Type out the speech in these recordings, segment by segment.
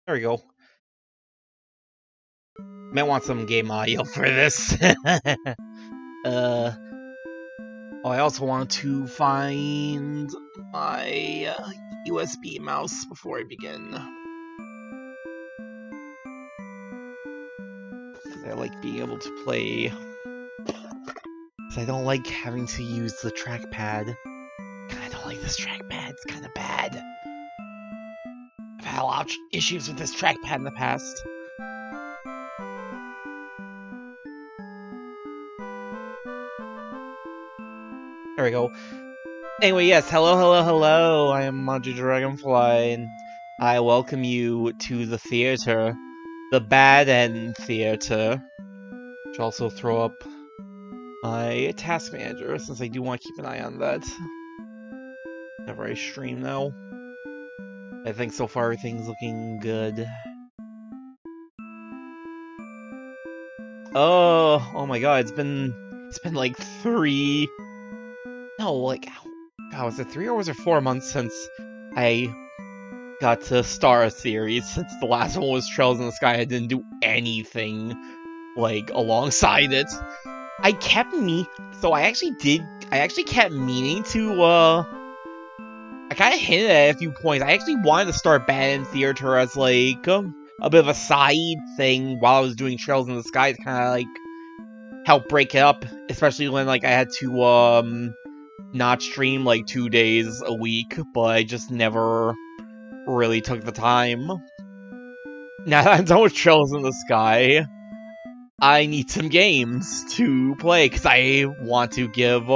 There we go. Might want some game audio for this. I also want to find my USB mouse before I begin. Because I like being able to play. Because I don't like having to use the trackpad. I don't like this trackpad, it's kind of bad. I've had a lot of issues with this trackpad in the past. There we go. Anyway, yes, hello, I am Manji Dragonfly, and I welcome you to the theater. The Bad End Theater. Which also throw up my task manager, since I do want to keep an eye on that. Whenever I stream now. I think so far everything's looking good. Oh my god, it's been like 3... No, like, god, was it 3 or was it 4 months since I got to start a series? Since the last one was Trails in the Sky, I didn't do anything, like, alongside it. I actually kept meaning to, I kind of hinted at it a few points. I actually wanted to start Bad End Theater as, like, a bit of a side thing while I was doing Trails in the Sky to kind of, like, help break it up, especially when, like, I had to, not stream like 2 days a week, but I just never really took the time. Now that I'm done with Trails in the Sky, I need some games to play, because I want to give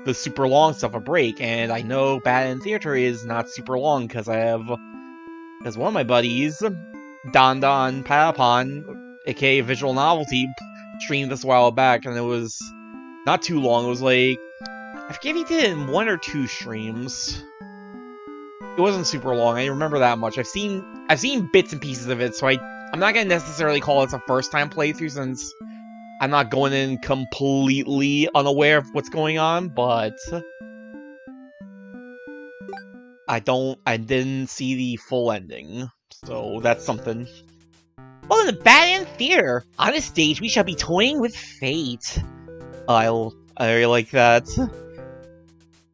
the super long stuff a break, and I know Bad End Theater is not super long, because one of my buddies, Don Patapon, aka Visual Novelty, streamed this a while back, and it was not too long. It was like, I forget if he did it in 1 or 2 streams. It wasn't super long, I remember that much. I've seen bits and pieces of it, so I'm not gonna necessarily call it a first-time playthrough, since I'm not going in completely unaware of what's going on, but I didn't see the full ending, so that's something. Welcome to Bad End Theater! On this stage, we shall be toying with fate. I really like that.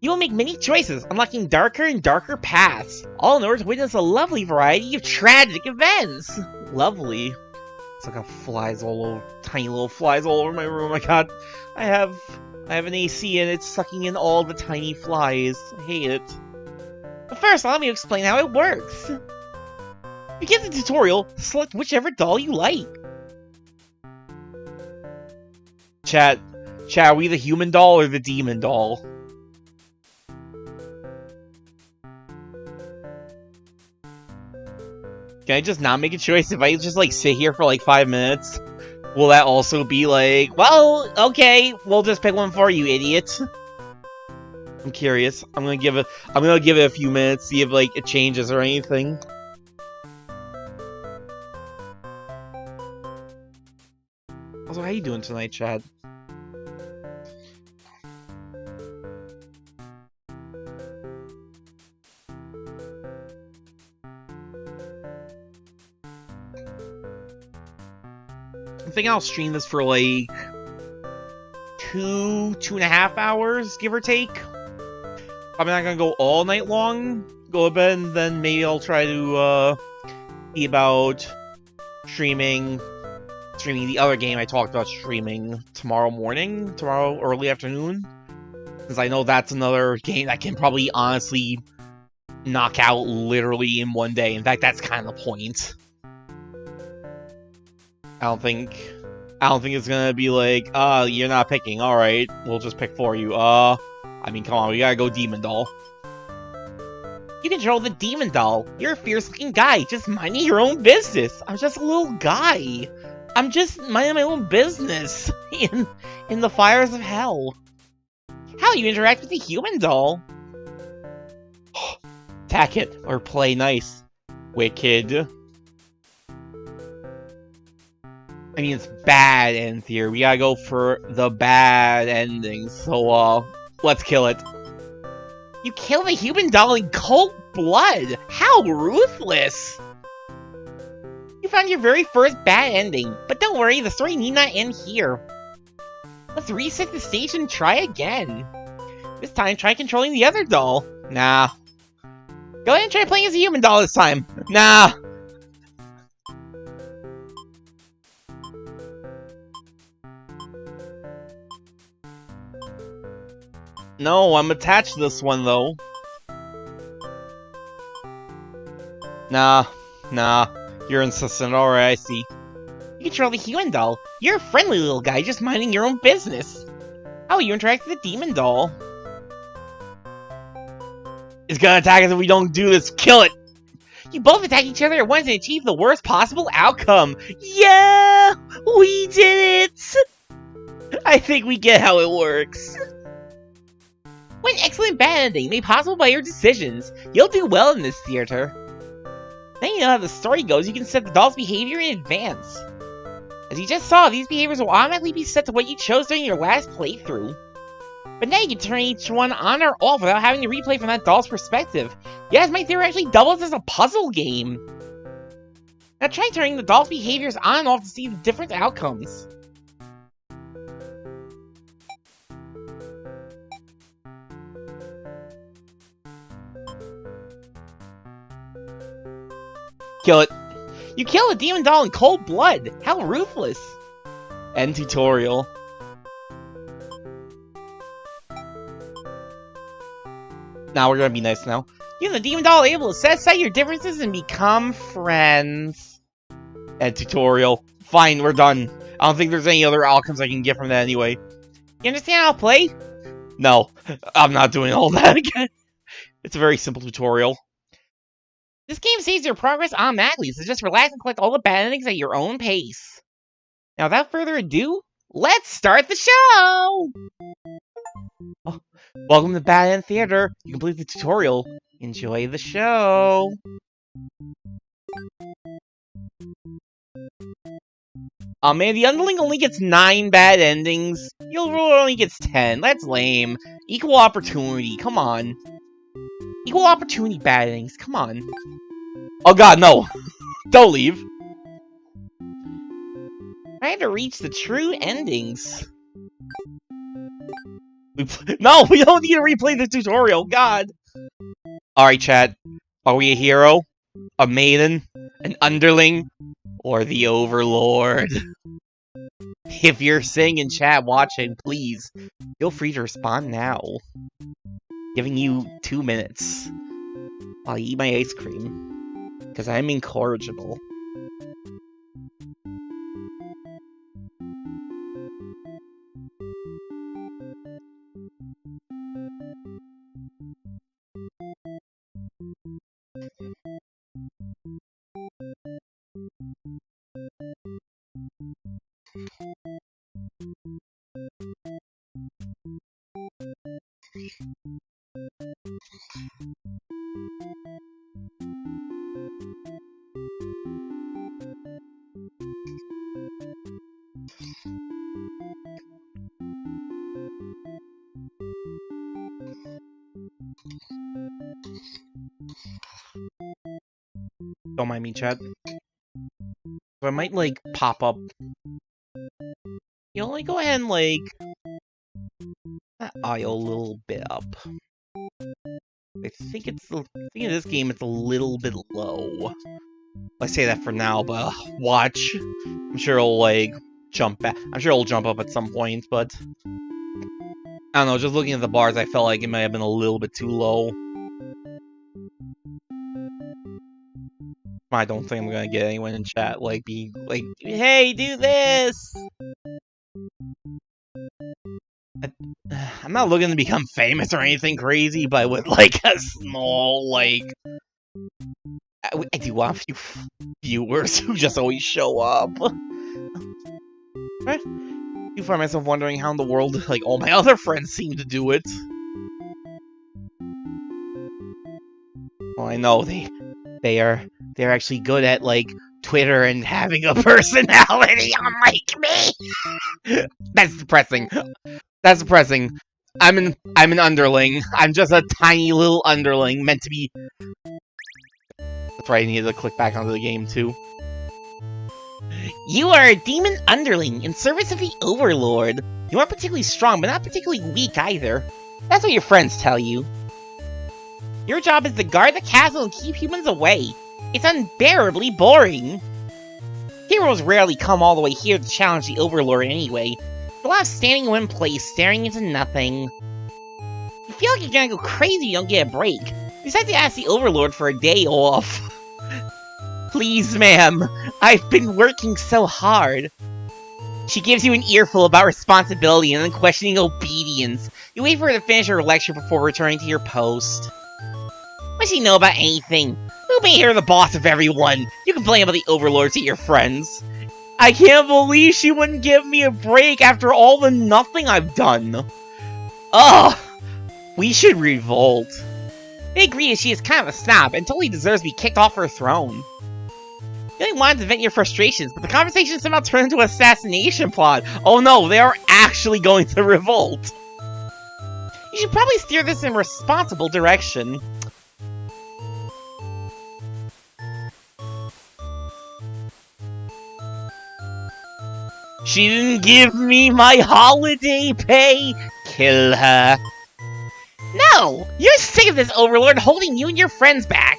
You will make many choices, unlocking darker and darker paths, all in order to witness a lovely variety of tragic events. Lovely. It's like tiny little flies all over my room. Oh my god, I have an AC and it's sucking in all the tiny flies. I hate it. But first, allow me to explain how it works. To begin the tutorial, select whichever doll you like. Chat, are we the human doll or the demon doll? Can I just not make a choice? If I just, like, sit here for, like, 5 minutes, will that also be like, well, okay, we'll just pick one for you, idiot? I'm curious. I'm gonna give it a few minutes, see if, like, it changes or anything. Also, how you doing tonight, Chad? I think I'll stream this for like 2.5 hours, give or take. I'm not gonna go all night long, go to bed, and then maybe I'll try to see about streaming the other game I talked about streaming tomorrow early afternoon. Because I know that's another game that can probably honestly knock out literally in 1 day. In fact, that's kind of the point. I don't think it's gonna be like, you're not picking, alright, we'll just pick for you. I mean, come on, we gotta go Demon Doll. You control the Demon Doll. You're a fierce-looking guy, just minding your own business. I'm just a little guy. I'm just minding my own business in the fires of hell. How you interact with the human doll? Attack it, or play nice. Wicked. I mean, it's Bad End Theater. We gotta go for the bad ending, so, let's kill it. You killed a human doll in cold blood! How ruthless! You found your very first bad ending, but don't worry, the story need not end here. Let's reset the stage and try again. This time, try controlling the other doll. Nah. Go ahead and try playing as a human doll this time. Nah. No, I'm attached to this one, though. Nah. You're insistent. Alright, I see. You control the human doll. You're a friendly little guy just minding your own business. How will you interact with the demon doll? It's gonna attack us if we don't do this. Kill it! You both attack each other at once and achieve the worst possible outcome. Yeah! We did it! I think we get how it works. What an excellent bad ending, made possible by your decisions. You'll do well in this theater. Now you know how the story goes, you can set the doll's behavior in advance. As you just saw, these behaviors will automatically be set to what you chose during your last playthrough. But now you can turn each one on or off without having to replay from that doll's perspective. Yes, my theory actually doubles as a puzzle game. Now try turning the doll's behaviors on and off to see the different outcomes. Kill it. You kill a demon doll in cold blood. How ruthless. End tutorial. Now we're gonna be nice now. You and the demon doll are able to set aside your differences and become friends. End tutorial. Fine, we're done. I don't think there's any other outcomes I can get from that anyway. You understand how to play? No, I'm not doing all that again. It's a very simple tutorial. This game saves your progress automatically, so just relax and collect all the bad endings at your own pace. Now, without further ado, let's start the show! Oh, welcome to Bad End Theater. You complete the tutorial. Enjoy the show! Oh man, the underling only gets 9 bad endings. The overlord only gets 10. That's lame. Equal opportunity, come on. Equal opportunity bad endings, come on. Oh god, no! Don't leave! I had to reach the true endings. No, we don't need to replay the tutorial, god! Alright, chat. Are we a hero? A maiden? An underling? Or the overlord? If you're sitting in chat watching, please, feel free to respond now. Giving you 2 minutes. While I eat my ice cream. Because I'm incorrigible. Don't mind me, chat. I might, like, pop up. You know, like, go ahead and, like, that aisle a little bit up. I think it's, in this game, it's a little bit low. I say that for now, but watch. I'm sure it'll, like, jump back. I'm sure it'll jump up at some point, but I don't know, just looking at the bars, I felt like it might have been a little bit too low. I don't think I'm gonna get anyone in chat, like, being like, hey, do this! I'm not looking to become famous or anything crazy, but with, like, a small, like... I do want a few viewers who just always show up. I do find myself wondering how in the world, like, all my other friends seem to do it. Well, I know, they're actually good at, like, Twitter and having a personality, unlike me! That's depressing. That's depressing. I'm an underling. I'm just a tiny little underling meant to be. That's right, I needed to click back onto the game too. You are a demon underling in service of the Overlord. You aren't particularly strong, but not particularly weak either. That's what your friends tell you. Your job is to guard the castle and keep humans away. It's unbearably boring. Heroes rarely come all the way here to challenge the Overlord anyway. There's a lot of standing in one place, staring into nothing. You feel like you're gonna go crazy if you don't get a break. You decide to ask the Overlord for a day off. Please, ma'am. I've been working so hard. She gives you an earful about responsibility and unquestioning obedience. You wait for her to finish her lecture before returning to your post. What does she know about anything? Who made her the boss of everyone? You complain about the Overlord to your friends. I can't believe she wouldn't give me a break after all the nothing I've done. Ugh! We should revolt. They agree that she is kind of a snob and totally deserves to be kicked off her throne. You only wanted to vent your frustrations, but the conversation somehow turned into an assassination plot. Oh no, they are actually going to revolt. You should probably steer this in a responsible direction. She didn't give me my holiday pay. Kill her. No! You're sick of this Overlord holding you and your friends back.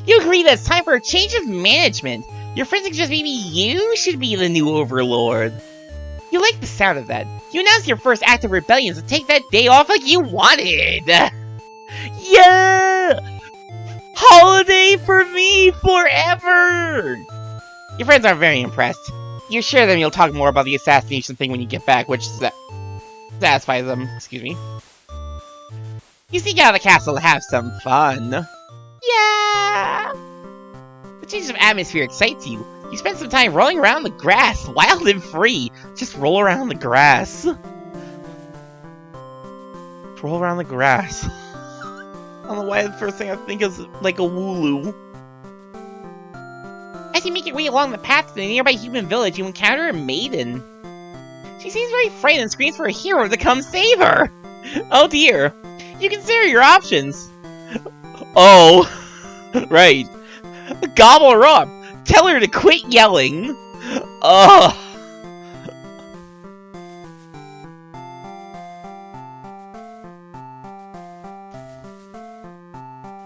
You agree that it's time for a change of management. Your friends suggest maybe you should be the new Overlord. You like the sound of that. You announced your first act of rebellion, so take that day off like you wanted. Yeah! Holiday for me forever! Your friends aren't very impressed. You assure them you'll talk more about the assassination thing when you get back, which satisfies them. Excuse me. You sneak out of the castle to have some fun. Yeah! The change of atmosphere excites you. You spend some time rolling around the grass, wild and free. Just roll around the grass. Roll around the grass. I don't know why the first thing I think is like a Wooloo. As you make your way along the path to the nearby human village, you encounter a maiden. She seems very frightened and screams for a hero to come save her. Oh dear. You consider your options. Oh, right. Gobble her up. Tell her to quit yelling. Ugh.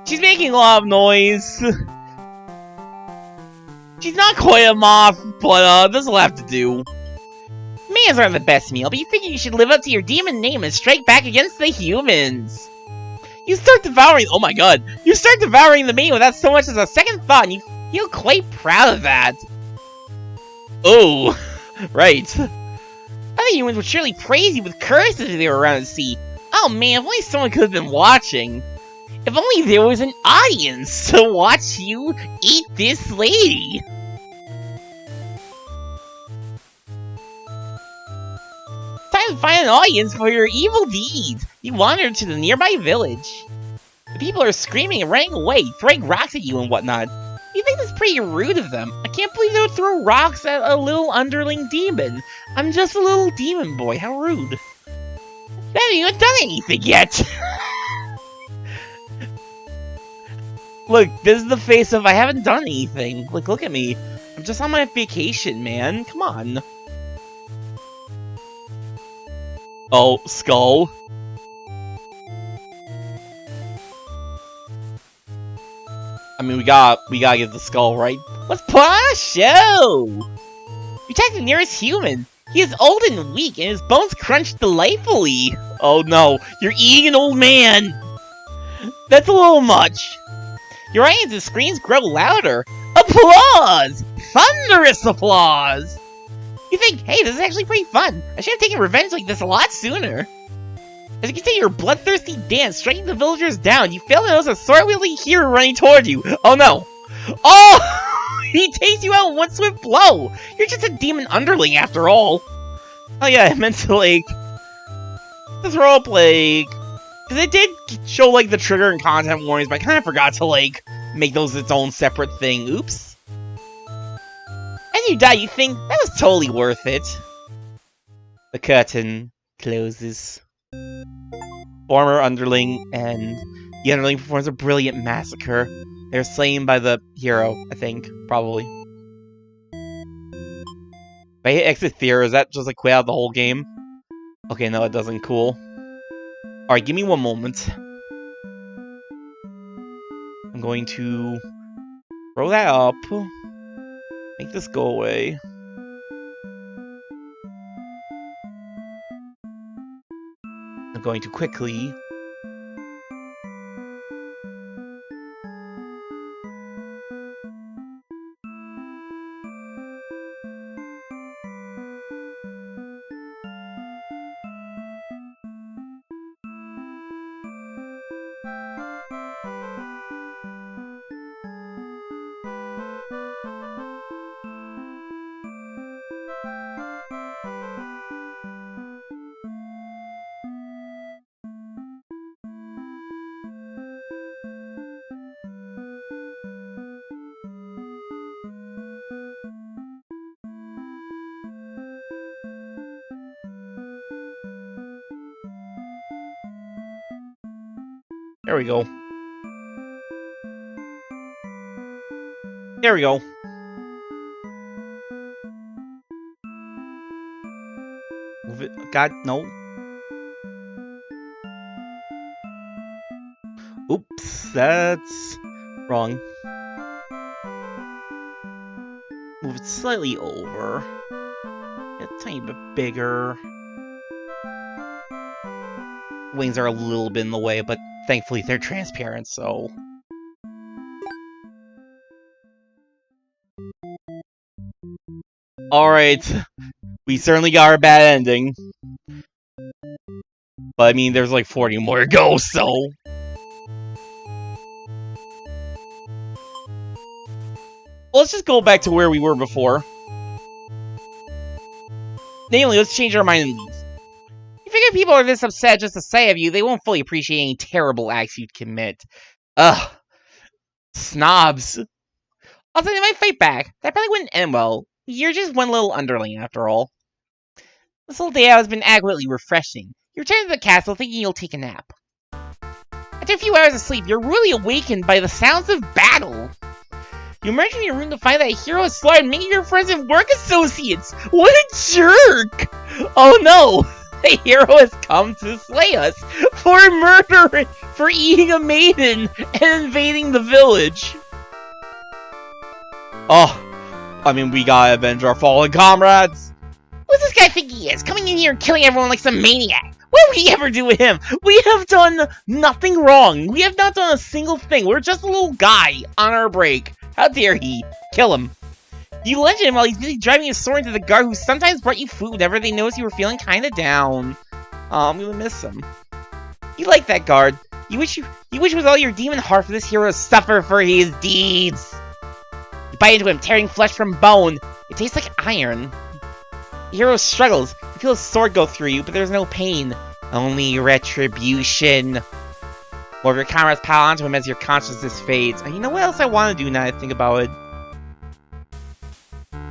She's making a lot of noise. She's not quite a moth, but this'll have to do. Mans aren't the best meal, but you figure you should live up to your demon name and strike back against the humans. You start devouring— oh my god. You start devouring the meat without so much as a second thought, and you feel quite proud of that. Oh, right. Other humans would surely praise you with curses if they were around to see. Oh man, if only someone could have been watching. If only there was an audience to watch you eat this lady. Time to find an audience for your evil deeds. You wander to the nearby village. The people are screaming and running away, throwing rocks at you and whatnot. You think that's pretty rude of them. I can't believe they would throw rocks at a little underling demon. I'm just a little demon boy, how rude. They haven't even done anything yet. Look, this is the face of I haven't done anything. Like, look at me. I'm just on my vacation, man. Come on. Oh, skull. I mean, we gotta get the skull, right? Let's put on a show! You attack the nearest human. He is old and weak, and his bones crunch delightfully. Oh no, you're eating an old man! That's a little much. Your audience's screams grow louder. Applause! Thunderous applause! You think, hey, this is actually pretty fun. I should have taken revenge like this a lot sooner. As you continue your bloodthirsty dance, striking the villagers down, you fail to notice a sword-wielding hero running toward you. Oh no. Oh! He takes you out in one swift blow! You're just a demon underling after all. Oh yeah, I meant to, like, this roleplay. Because it did show, like, the trigger and content warnings, but I kind of forgot to, like, make those its own separate thing. Oops. As you die, you think, that was totally worth it. The curtain closes. Former underling, and the underling performs a brilliant massacre. They're slain by the hero, I think, probably. If I hit exit Fear, is that just like quit out the whole game? Okay, no, it doesn't. Cool. Alright, give me one moment. I'm going to throw that up. Make this go away. I'm going to quickly... There we go. There we go. Move it. God, no. Oops, that's wrong. Move it slightly over. Get a tiny bit bigger. Wings are a little bit in the way, but thankfully they're transparent, so... Alright. We certainly got our bad ending. But I mean, there's like 40 more to go, so... Let's just go back to where we were before. Namely, let's change our mind and leave. You figure people are this upset just to say of you, they won't fully appreciate any terrible acts you'd commit. Ugh. Snobs. Also, they might fight back. That probably wouldn't end well. You're just one little underling, after all. This whole day has been adequately refreshing. You return to the castle thinking you'll take a nap. After a few hours of sleep, you're really awakened by the sounds of battle. You emerge from your room to find that a hero has slaughtered many of your friends and work associates! What a jerk! Oh no! The hero has come to slay us for murdering, for eating a maiden and invading the village. Oh, I mean, we gotta avenge our fallen comrades. What's this guy think he is? Coming in here and killing everyone like some maniac? What would he ever do with him? We have done nothing wrong. We have not done a single thing. We're just a little guy on our break. How dare he? Kill him. You lunged him while he's busy driving his sword into the guard who sometimes brought you food whenever they noticed you were feeling kinda down. Oh, I'm gonna miss him. You like that guard. You wish with all your demon heart for this hero to suffer for his deeds. You bite into him, tearing flesh from bone. It tastes like iron. The hero struggles. You feel his sword go through you, but there's no pain. Only retribution. More of your comrades pile onto him as your consciousness fades. You know what else I want to do now that I think about it?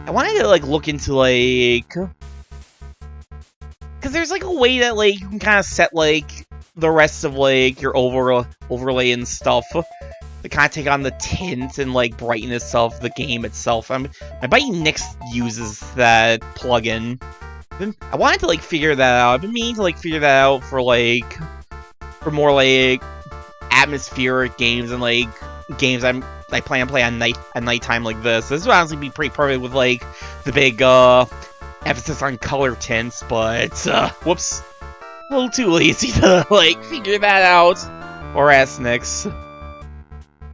I wanted to, like, look into, like... Because there's, like, a way that, like, you can kind of set, like, the rest of, like, your overlay and stuff to kind of take on the tint and, like, brightness of the game itself. My buddy Nix uses that plugin. I wanted to, like, figure that out. I've been meaning to, like, figure that out for, like... For more, like... atmospheric games and like games I plan to play at nighttime like this. This would honestly be pretty perfect with like the big emphasis on color tints, but whoops, a little too lazy to like figure that out. Or ask Nix.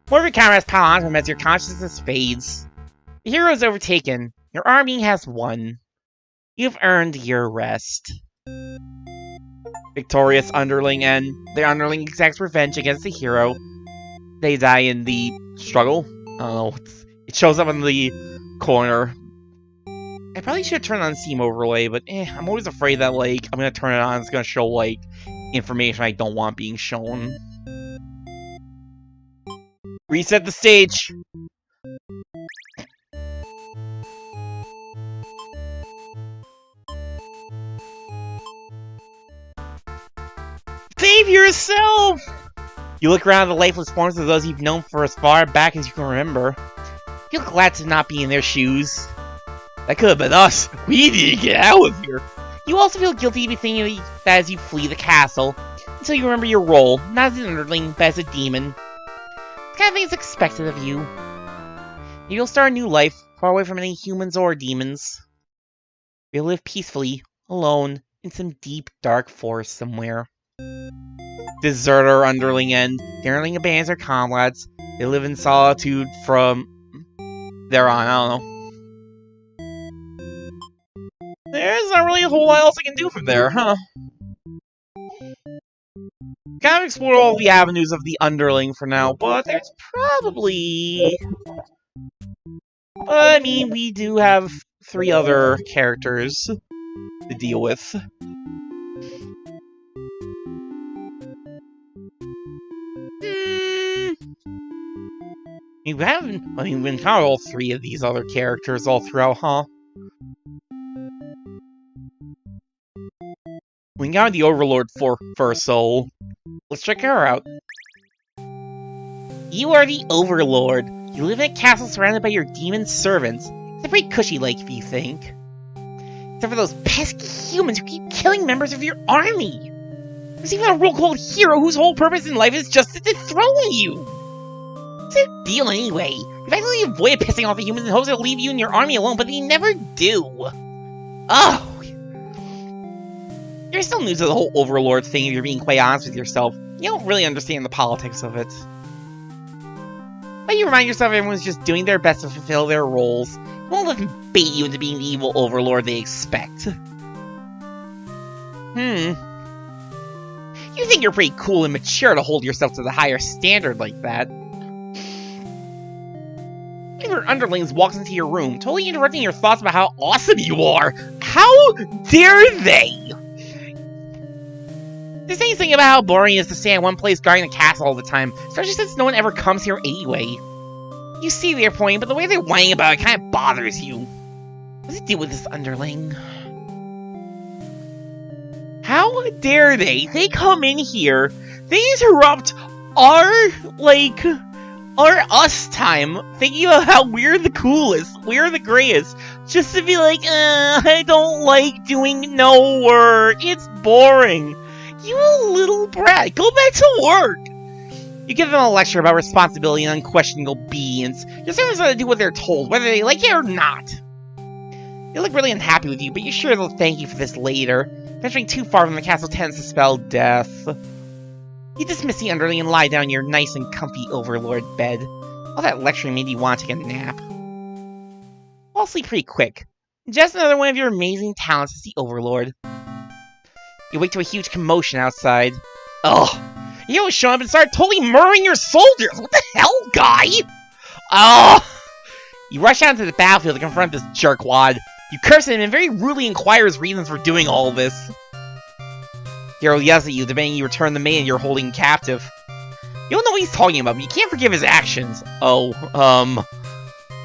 More of your comrades pile onto him as your consciousness fades. The hero is overtaken. Your army has won. You've earned your rest. Victorious underling, and the underling exacts revenge against the hero. They die in the struggle. I don't know. It shows up in the corner. I probably should turn on Steam overlay, but I'm always afraid that like I'm gonna turn it on. It's gonna show like information I don't want being shown. Reset the stage. Save yourself! You look around at the lifeless forms of those you've known for as far back as you can remember. You feel glad to not be in their shoes. That could have been us. We need to get out of here. You also feel guilty to be thinking that as you flee the castle, until you remember your role, not as an underling, but as a demon. It's kind of thing that's expected of you. You'll start a new life, far away from any humans or demons. You'll live peacefully, alone, in some deep, dark forest somewhere. Deserter underling end. The underling abandons their comrades. They live in solitude from there on, I don't know. There's not really a whole lot else I can do from there, huh? Kind of explored all the avenues of the underling for now, but there's probably... I mean, we do have 3 other characters to deal with. We haven't... I mean, we've encountered all 3 of these other characters all throughout, huh? We encountered the Overlord first, so... let's check her out. You are the Overlord. You live in a castle surrounded by your demon servants. It's a pretty cushy life, if you think. Except for those pesky humans who keep killing members of your army. There's even a real cold hero whose whole purpose in life is just to dethrone you. What's their deal anyway? You've actually avoided pissing off the humans in hopes they'll leave you and your army alone, but they never do. Oh! You're still new to the whole Overlord thing if you're being quite honest with yourself. You don't really understand the politics of it. But you remind yourself everyone's just doing their best to fulfill their roles. You won't let them bait you into being the evil Overlord they expect. You think you're pretty cool and mature to hold yourself to the higher standard like that. One of your underlings walks into your room, totally interrupting your thoughts about how awesome you are. How dare they? They're saying something about how boring it is to stay in one place guarding the castle all the time, especially since no one ever comes here anyway. You see their point, but the way they're whining about it kind of bothers you. What's the deal with this underling? How dare they? They come in here, they interrupt our us time, thinking about how we're the coolest, we're the greatest, just to be like, I don't like doing no work, it's boring. You little brat, go back to work! You give them a lecture about responsibility and unquestioning obedience. Your servants ought to do what they're told, whether they like it or not. They look really unhappy with you, but you're sure they'll thank you for this later. Venturing too far from the castle tends to spell death. You dismiss the underling and lie down in your nice and comfy Overlord bed. All that lecturing made you want to take a nap. Fall asleep pretty quick. Just another one of your amazing talents as the Overlord. You wake to a huge commotion outside. Ugh! You showed up and started totally murdering your soldiers! What the hell, guy? Ugh! You rush out into the battlefield to confront this jerkwad. You curse him and very rudely inquire his reasons for doing all this. Hero yells at you, demanding you return the maiden you're holding captive. You don't know what he's talking about, but you can't forgive his actions. You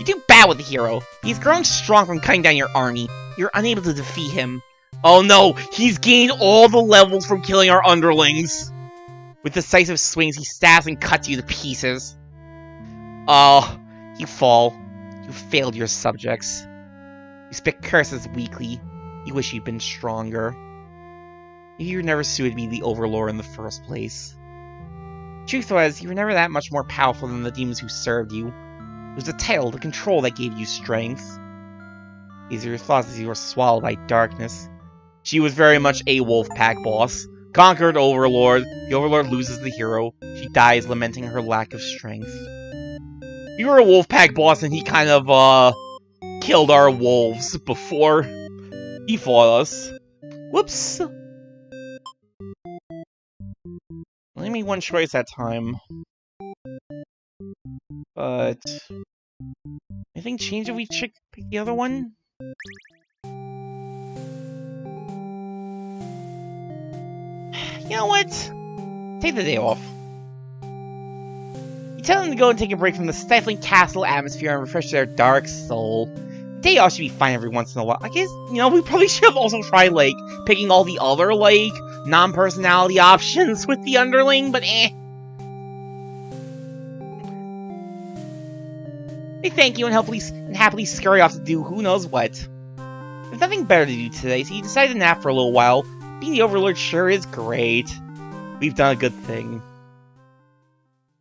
do bad with the hero. He's grown strong from cutting down your army. You're unable to defeat him. Oh no, he's gained all the levels from killing our underlings. With decisive swings, he stabs and cuts you to pieces. Oh, you fall. You failed your subjects. You spit curses weakly. You wish you'd been stronger. Maybe you were never suited to be the Overlord in the first place. Truth was, you were never that much more powerful than the demons who served you. It was the title, the control that gave you strength. These are your thoughts as you were swallowed by darkness. She was very much a wolf pack boss. Conquered Overlord. The Overlord loses the hero. She dies lamenting her lack of strength. You were a wolf pack boss and he kind of, killed our wolves before he fought us. Whoops. Only made one choice that time. But anything change if we pick the other one? You know what? Take the day off. You tell them to go and take a break from the stifling castle atmosphere and refresh their dark soul. day off should be fine every once in a while. I guess, you know, we probably should have also tried, like, picking all the other, like, non-personality options with the underling, but eh. They thank you and happily scurry off to do who knows what. There's nothing better to do today, so you decide to nap for a little while. Being the Overlord sure is great. We've done a good thing.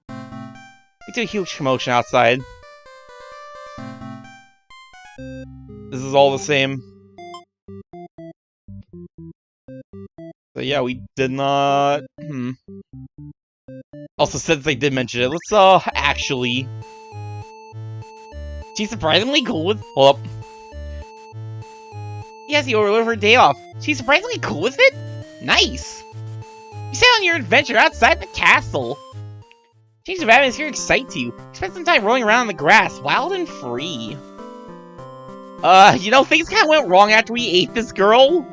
We do a huge commotion outside. This is all the same. So yeah, we did not... Also, since I did mention it, let's, actually... She's surprisingly cool with... Hold up. Yes, you were her day off. She's surprisingly cool with it? Nice! You set on your adventure outside the castle. Change of atmosphere excites you. You spend some time rolling around in the grass, wild and free. You know, things kind of went wrong after we ate this girl.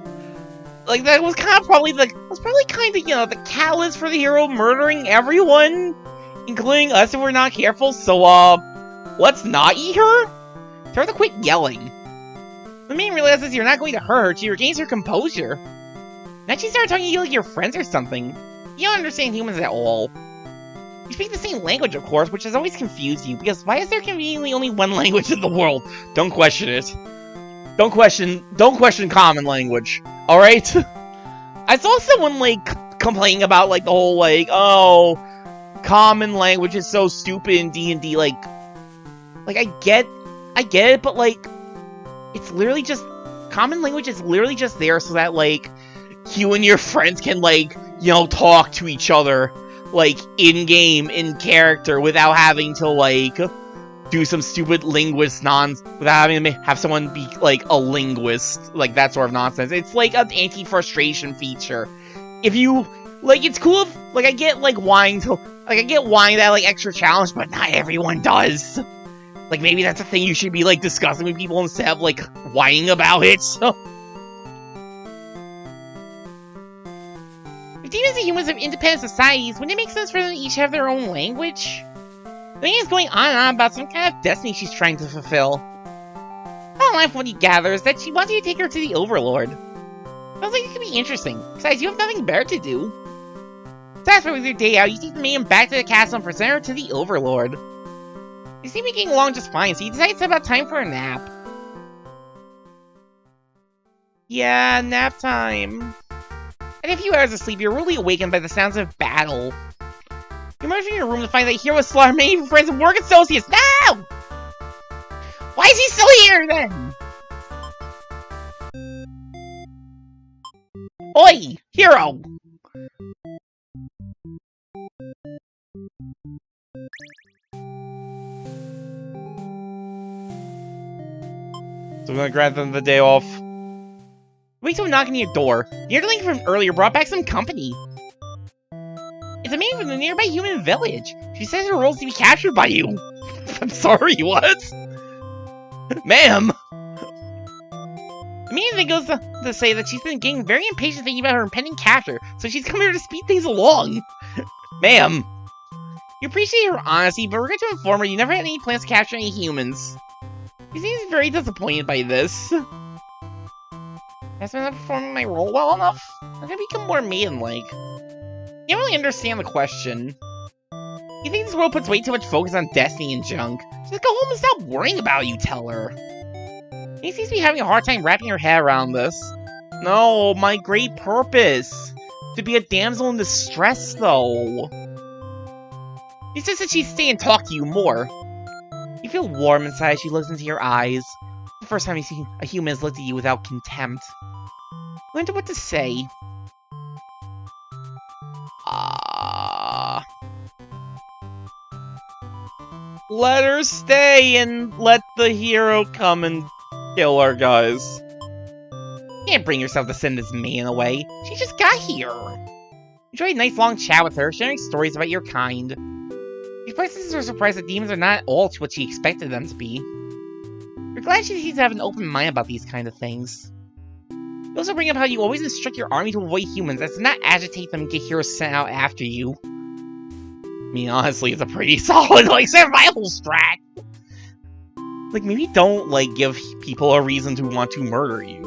Like, that was kind of probably the... you know, the catalyst for the hero murdering everyone, including us if we're not careful, so, let's not eat her? Tell her to quit yelling. The main realizes you're not going to hurt her, she regains her composure. Now she started talking to you like your friends or something. You don't understand humans at all. You speak the same language, of course, which has always confused you, because why is there conveniently only one language in the world? Don't question it. Don't question common language, alright? I saw someone, like, complaining about, like, the whole, like, oh, common language is so stupid in D&D, like, I get it, but, like, it's literally just, common language is literally just there so that, like, you and your friends can, like, you know, talk to each other, like, in-game, in character, without having to, like, do some stupid linguist without having to have someone be, like, a linguist, like, that sort of nonsense. It's, like, an anti-frustration feature. If you, like, it's cool if, like, I get wanting that, like, extra challenge, but not everyone does. Like, maybe that's a thing you should be, like, discussing with people instead of, like, whining about it. If demons and humans have independent societies, wouldn't it make sense for them to each have their own language? The thing is going on and on about some kind of destiny she's trying to fulfill. Bottom line from what he gathers is that she wants you to take her to the Overlord. Sounds like it could be interesting. Besides, you have nothing better to do. Satisfied with your day out, you take the maiden back to the castle and present her to the Overlord. You seem to be getting along just fine, so you decide it's about time for a nap. Yeah, nap time. And a few hours of sleep, you're rudely awakened by the sounds of battle. You emerge from your room to find that Hero has slaughtered many of your friends and work associates. No! Why is he still here, then? Oi! Hero! So we're gonna grant them the day off. Wait till knocking on your door. The underling from earlier brought back some company. It's a man from the nearby human village. She says her role is to be captured by you. I'm sorry, what? Ma'am! The man then goes to say that she's been getting very impatient thinking about her impending capture, so she's come here to speed things along. Ma'am! You appreciate her honesty, but we're going to inform her you never had any plans to capture any humans. He seems very disappointed by this. Has I not performing my role well enough? I'm gonna become more maiden-like. You don't really understand the question. You think this world puts way too much focus on destiny and junk? Just go home and stop worrying about it, you tell her. He seems to be having a hard time wrapping her head around this. No, my great purpose. To be a damsel in distress, though. He says that she'd stay and talk to you more. You feel warm inside as she looks into your eyes. The first time you see a human has looked at you without contempt. I wonder what to say. Let her stay and let the hero come and kill her, guys. You can't bring yourself to send this man away. She just got here. Enjoy a nice long chat with her, sharing stories about your kind. These princesses are surprised that demons are not all to what she expected them to be. You're glad she seems to have an open mind about these kind of things. You also bring up how you always instruct your army to avoid humans, as to not agitate them and get heroes sent out after you. I mean, honestly, it's a pretty solid, like, survival strat. Like, maybe don't, like, give people a reason to want to murder you.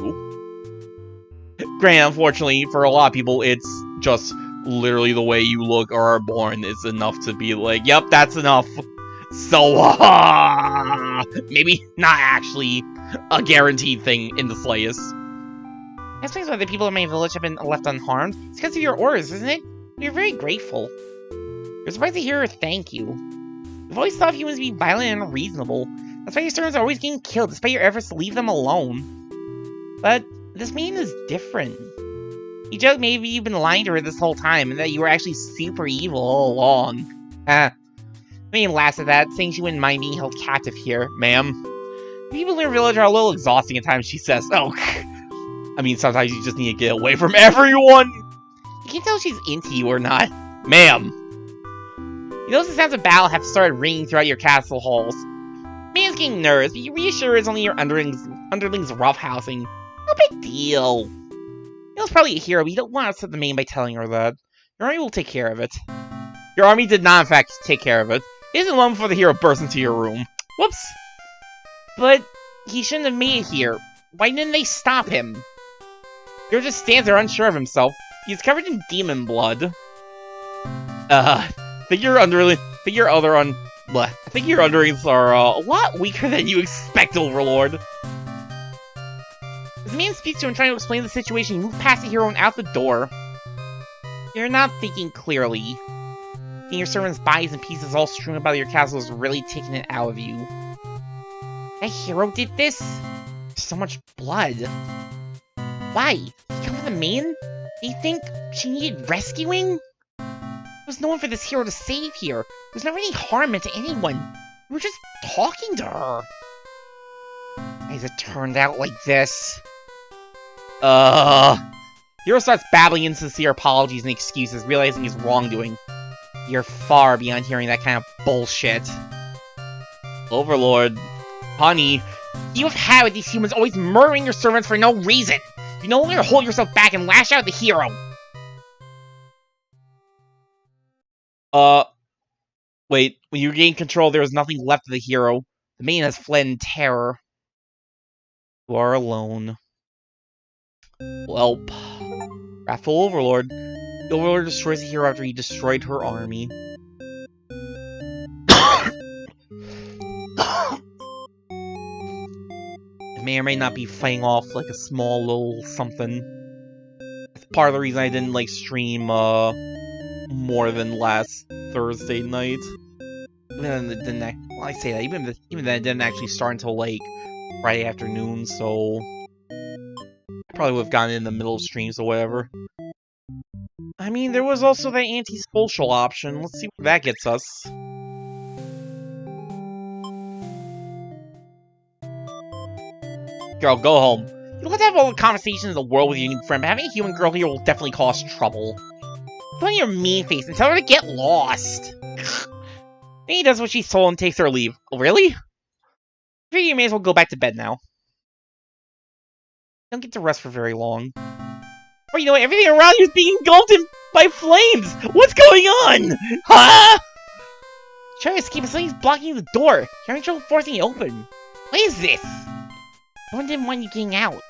Granted, unfortunately, for a lot of people, it's just literally the way you look or are born is enough to be like, yep, that's enough. So, maybe not actually a guaranteed thing in the slightest. That's why the people in my village have been left unharmed. It's because of your orders, isn't it? We're very grateful. We're surprised to hear her thank you. We've always thought humans to be violent and unreasonable. That's why your servants are always getting killed, despite your efforts to leave them alone. But this man is different. You joke maybe you've been lying to her this whole time, and that you were actually super evil all along. I mean, laughs at that, saying she wouldn't mind being held captive here, ma'am. People in her village are a little exhausting at times, she says. Oh, I mean, sometimes you just need to get away from everyone. You can't tell if she's into you or not, ma'am. You notice the sounds of battle have started ringing throughout your castle halls. Man's getting nervous, but you reassure it's only your underlings roughhousing. No big deal. You know, it's probably a hero, but you don't want to upset the main by telling her that. Your army will take care of it. Your army did not, in fact, take care of it. It isn't long before the hero bursts into your room. Whoops. But he shouldn't have made it here. Why didn't they stop him? The hero just stands there unsure of himself. He's covered in demon blood. I think your underlings are a lot weaker than you expect, Overlord. As the man speaks to him, trying to explain the situation, you move past the hero and out the door. You're not thinking clearly. Seeing your servants' bodies and pieces all strewn about your castle is really taking it out of you. That hero did this? There's so much blood. Why? He come from the main? Do you think she needed rescuing? There was no one for this hero to save here. There was never any harm meant to anyone. We were just talking to her. Why has it turned out like this? Hero starts babbling insincere apologies and excuses, realizing his wrongdoing. You're far beyond hearing that kind of bullshit. Overlord, honey, you have had with these humans always murdering your servants for no reason. You no longer hold yourself back and lash out at the hero. Wait, when you regain control, there is nothing left of the hero. The main has fled in terror. You are alone. Welp. Wrathful Overlord. The Overlord destroys the hero after he destroyed her army. It may or may not be fighting off like a small little something. That's part of the reason I didn't like stream more than last Thursday night. Even then, it didn't. Well, I say that even then, it didn't actually start until like Friday afternoon. So I probably would have gotten it in the middle of streams or whatever. I mean, there was also that anti-social option. Let's see where that gets us. Girl, go home. You'll have to have all the conversations in the world with your new friend, but having a human girl here will definitely cause trouble. Put on your mean face and tell her to get lost. Then he does what she's told and takes her leave. Oh, really? I figure you may as well go back to bed now. Don't get to rest for very long. Or you know what, everything around you is being engulfed by flames! What's going on? Huh? Trying to escape, and something's blocking the door. You're having trouble forcing it open. What is this? No one didn't want you getting out.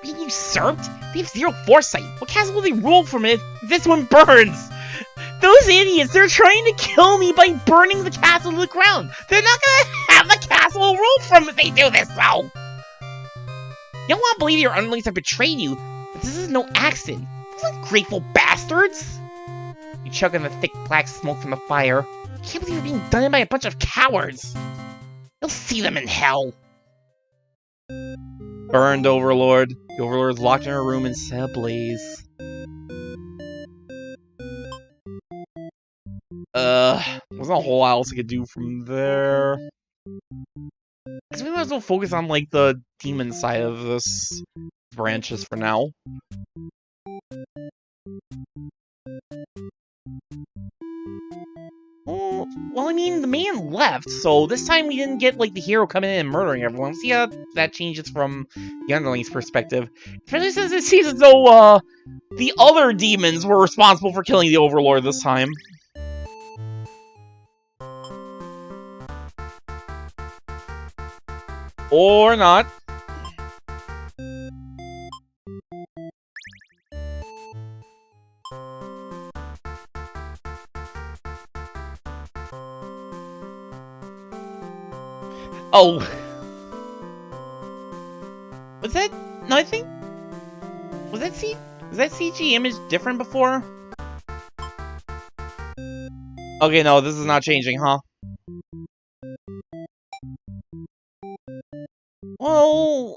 Being usurped? They have zero foresight. What castle will they rule from it if this one burns? Those idiots, they're trying to kill me by burning the castle to the ground. They're not gonna have the castle rule from if they do this, though. You don't want to believe your underlings have betrayed you, but this is no accident. These ungrateful bastards. You choke on the thick black smoke from the fire. I can't believe you're being done in by a bunch of cowards. You'll see them in hell. Burned, Overlord. The Overlord is locked in her room and set ablaze. There's not a whole lot else I could do from there. Because we might as well focus on, like, the demon side of this branches for now. Well, I mean, the man left, so this time we didn't get, like, the hero coming in and murdering everyone. Let's see how that changes from the underling's perspective. Especially since it seems as though, the other demons were responsible for killing the Overlord this time. Or not. Oh. Was that... No, I think... Was that CG image different before? Okay, no, this is not changing, huh? Well...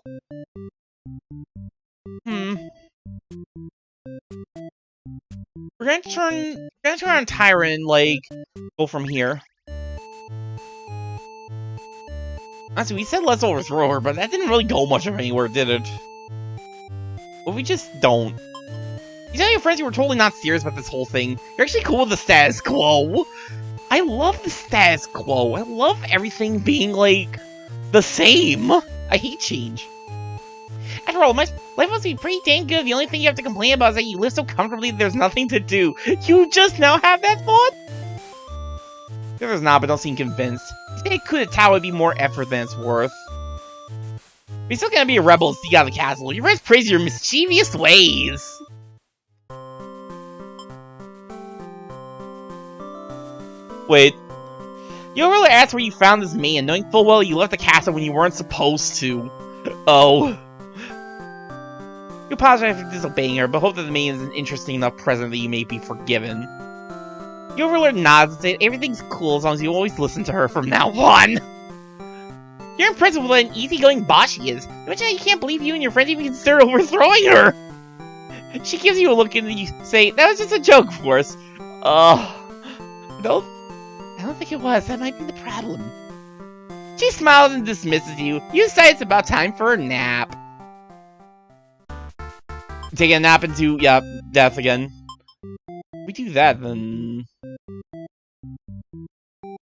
We're gonna turn on Tyrant and, like, go from here. Honestly, we said let's overthrow her, but that didn't really go much of anywhere, did it? But we just don't. You tell your friends you were totally not serious about this whole thing. You're actually cool with the status quo. I love the status quo. I love everything being, like, the same. I hate change. After all, life must be pretty dang good. The only thing you have to complain about is that you live so comfortably that there's nothing to do. You just now have that thought? There's not, but don't seem convinced. You say a coup d'etat would be more effort than it's worth. But you're still gonna be a rebel and sneak out of the castle. Your friends praise your mischievous ways. Wait. You really asked where you found this man, knowing full well you left the castle when you weren't supposed to. Oh. You apologize for disobeying her, but hope that the man is an interesting enough present that you may be forgiven. The Overlord nods and says everything's cool as long as you always listen to her from now on. You're impressed with what an easygoing boss she is. Imagine you can't believe you and your friends even consider overthrowing her. She gives you a look and you say, that was just a joke, of course. I don't think it was. That might be the problem. She smiles and dismisses you. You decide it's about time for a nap. Take a nap into, yeah, death again. We do that, then...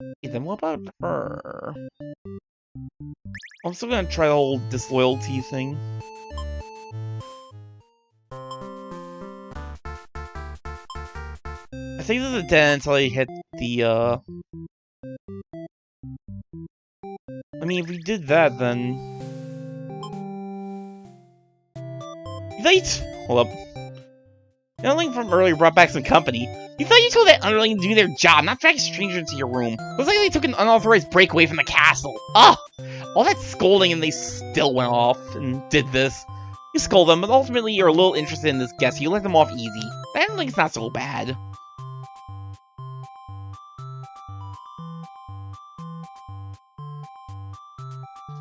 Okay, then what about her? I'm still gonna try the whole disloyalty thing. I think this is dead until I hit the, I mean, if we did that, then... Wait! Hold up. The underling from earlier brought back some company. You thought you told that underling to do their job, not drag a stranger into your room. It was like they took an unauthorized breakaway from the castle. Ugh! All that scolding and they still went off and did this. You scold them, but ultimately you're a little interested in this guest, so you let them off easy. That underling's not so bad.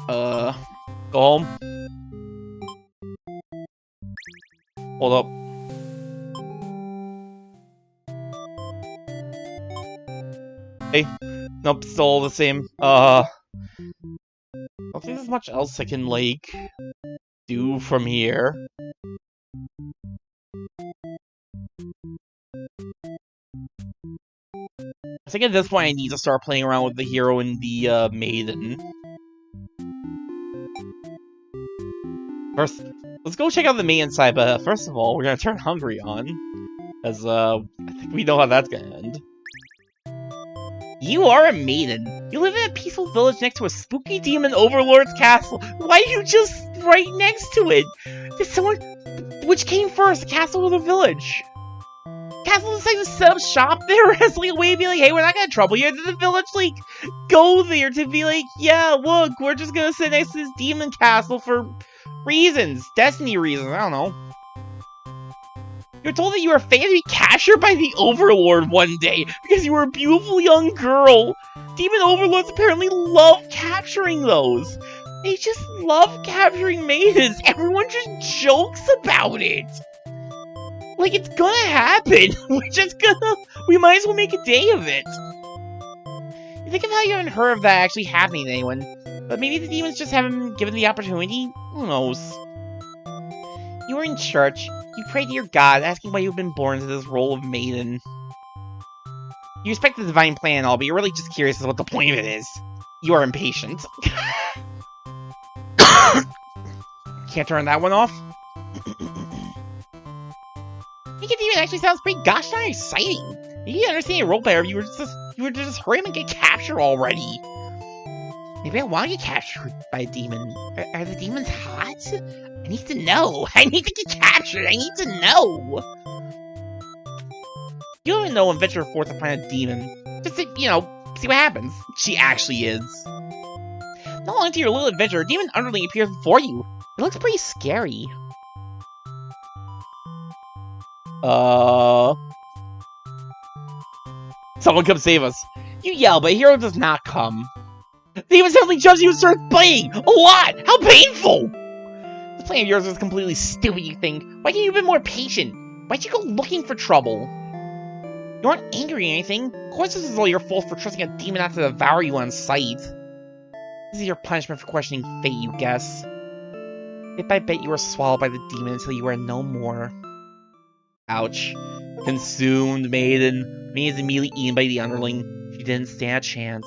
Go home. Hold up. Hey. Nope, still all the same. I don't think there's much else I can, like, do from here. I think at this point I need to start playing around with the hero and the, maiden. First, let's go check out the main side, but first of all, we're gonna turn Hungry on. As, I think we know how that's gonna end. You are a maiden. You live in a peaceful village next to a spooky demon overlord's castle. Why are you just right next to it? Did someone... Which came first, the castle or the village? Castle decided to set up shop there as like a way to be like, hey, we're not gonna trouble you. Did the village, like, go there to be like, yeah, look, we're just gonna sit next to this demon castle for... reasons. Destiny reasons, I don't know. You were told that you were fated to be captured by the Overlord one day because you were a beautiful young girl. Demon Overlords apparently love capturing those. They just love capturing maidens. Everyone just jokes about it. Like, it's gonna happen. We might as well make a day of it. You think of how you haven't heard of that actually happening to anyone. But maybe the demons just haven't been given the opportunity? Who knows? You were in church. You prayed to your god, asking why you've been born into this role of maiden. You respect the divine plan and all, but you're really just curious as to what the point of it is. You are impatient. Can't turn that one off? Make a demon actually sounds pretty gosh darn exciting. You didn't understand your roleplayer if you were to just hurry up and get captured already. Maybe I want to get captured by a demon. Are the demons hot? I need to know. I need to get captured. I need to know. You don't even know and venture forth to find a demon. Just to, see what happens. She actually is. Not long into your little adventure, a demon underling appears before you. It looks pretty scary. Someone come save us. You yell, but a hero does not come. The demon suddenly jumps you and starts biting! A lot! How painful! This plan of yours is completely stupid, you think. Why can't you be more patient? Why'd you go looking for trouble? You aren't angry or anything. Of course this is all your fault for trusting a demon not to devour you on sight. This is your punishment for questioning fate, you guess. Bit by bit you were swallowed by the demon until you were no more. Ouch. Consumed maiden. Maiden is immediately eaten by the underling. She didn't stand a chance.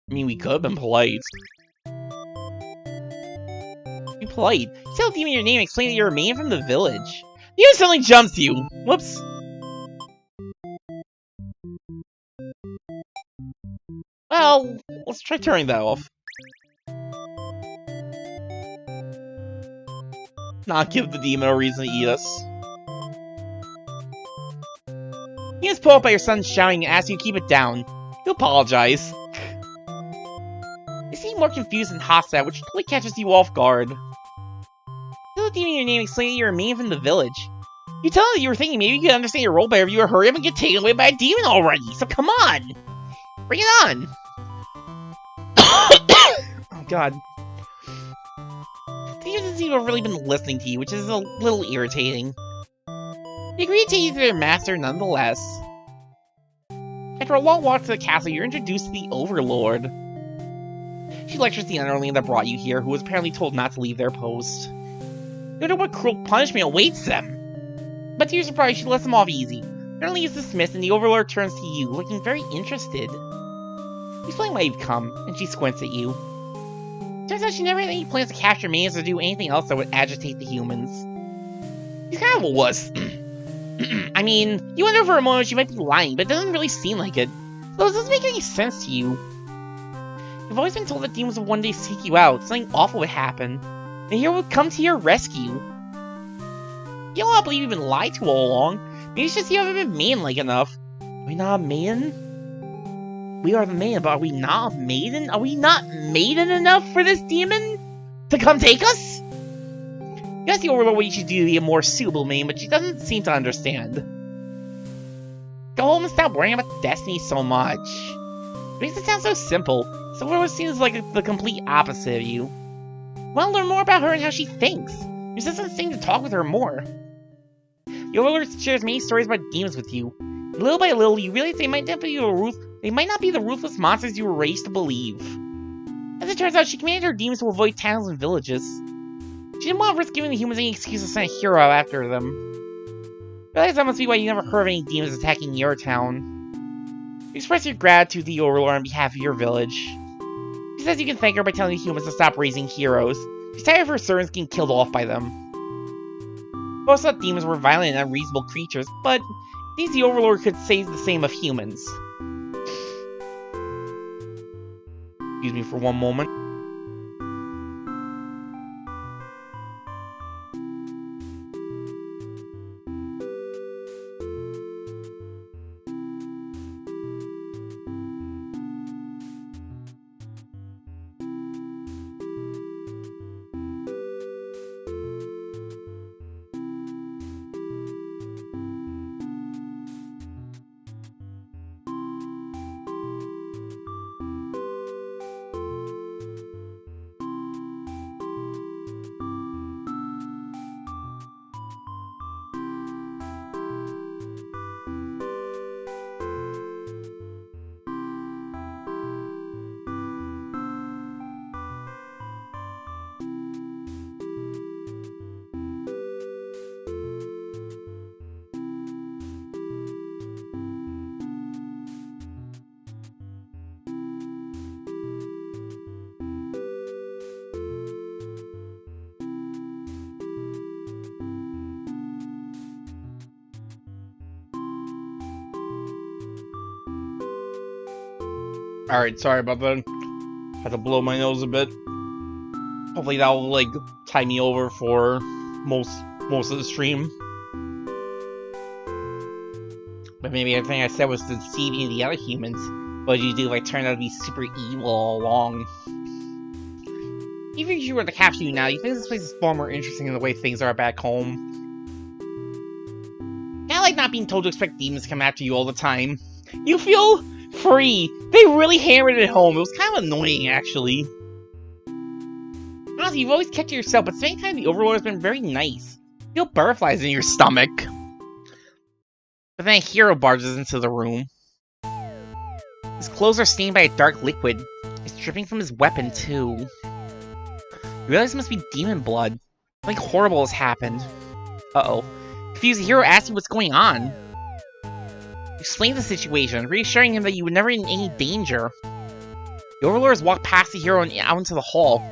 I mean, we could have been polite. Be polite. You tell the demon your name and explain that you're a man from the village. The demon suddenly jumps you. Whoops. Well, let's try turning that off. Not give the demon a reason to eat us. He is pulled up by your son shouting and asks you to keep it down. You apologize. They seem more confused and hostile, which totally catches you off guard. Tell the demon your name and explain that you're a man from the village. You tell them that you were thinking maybe you could understand your role better if you were hurry up and get taken away by a demon already, so come on! Bring it on! Oh god. The demon doesn't seem to have really been listening to you, which is a little irritating. They agree to take you to their master nonetheless. After a long walk to the castle, you're introduced to the Overlord. She lectures the underling that brought you here, who was apparently told not to leave their post. You wonder what cruel punishment awaits them. But to your surprise, she lets them off easy. The underling is dismissed, and the Overlord turns to you, looking very interested. You explain why you've come, and she squints at you. Turns out she never had any plans to capture minions or do anything else that would agitate the humans. She's kind of a wuss. I mean, you wonder for a moment she might be lying, but it doesn't really seem like it. So it doesn't make any sense to you. You've always been told that demons would one day seek you out, something awful would happen. And the hero would come to your rescue. You don't want to believe you've been lied to all along. Maybe it's just you haven't been man-like enough. Are we not a man? We are the man, but are we not a maiden? Are we not maiden enough for this demon to come take us? You ask the Overlord what you should do to be a more suitable maiden, but she doesn't seem to understand. Go home and stop worrying about destiny so much. It makes it sound so simple. So Overlord seems like the complete opposite of you. You want to learn more about her and how she thinks. Your doesn't seem to talk with her more. The Overlord shares many stories about demons with you. Little by little, you realize they might not be the ruthless monsters you were raised to believe. As it turns out, she commanded her demons to avoid towns and villages. She didn't want to risk giving the humans any excuse to send a hero after them. I realize that must be why you never heard of any demons attacking your town. You express your gratitude to the Overlord on behalf of your village. She says you can thank her by telling the humans to stop raising heroes. She's tired of her servants getting killed off by them. Most thought demons were violent and unreasonable creatures, but it seems the Overlord could say the same of humans. Excuse me for one moment. Alright, sorry about that. Had to blow my nose a bit. Hopefully that will, like, tie me over for most of the stream. But maybe everything I said was deceiving the other humans. What would you do if I turned out to be super evil all along? Even if you were to capture you now, you think this place is far more interesting than the way things are back home. Kinda like not being told to expect demons to come after you all the time. You feel free. They really hammered it home. It was kind of annoying, actually. Honestly, you've always kept to yourself, but at the same time, the Overlord has been very nice. You feel butterflies in your stomach. But then a hero barges into the room. His clothes are stained by a dark liquid. It's dripping from his weapon, too. You realize it must be demon blood. Something horrible has happened. Uh-oh. Confused, the hero asks you what's going on. Explain the situation, reassuring him that you were never in any danger. The Overlord has walked past the hero and out into the hall.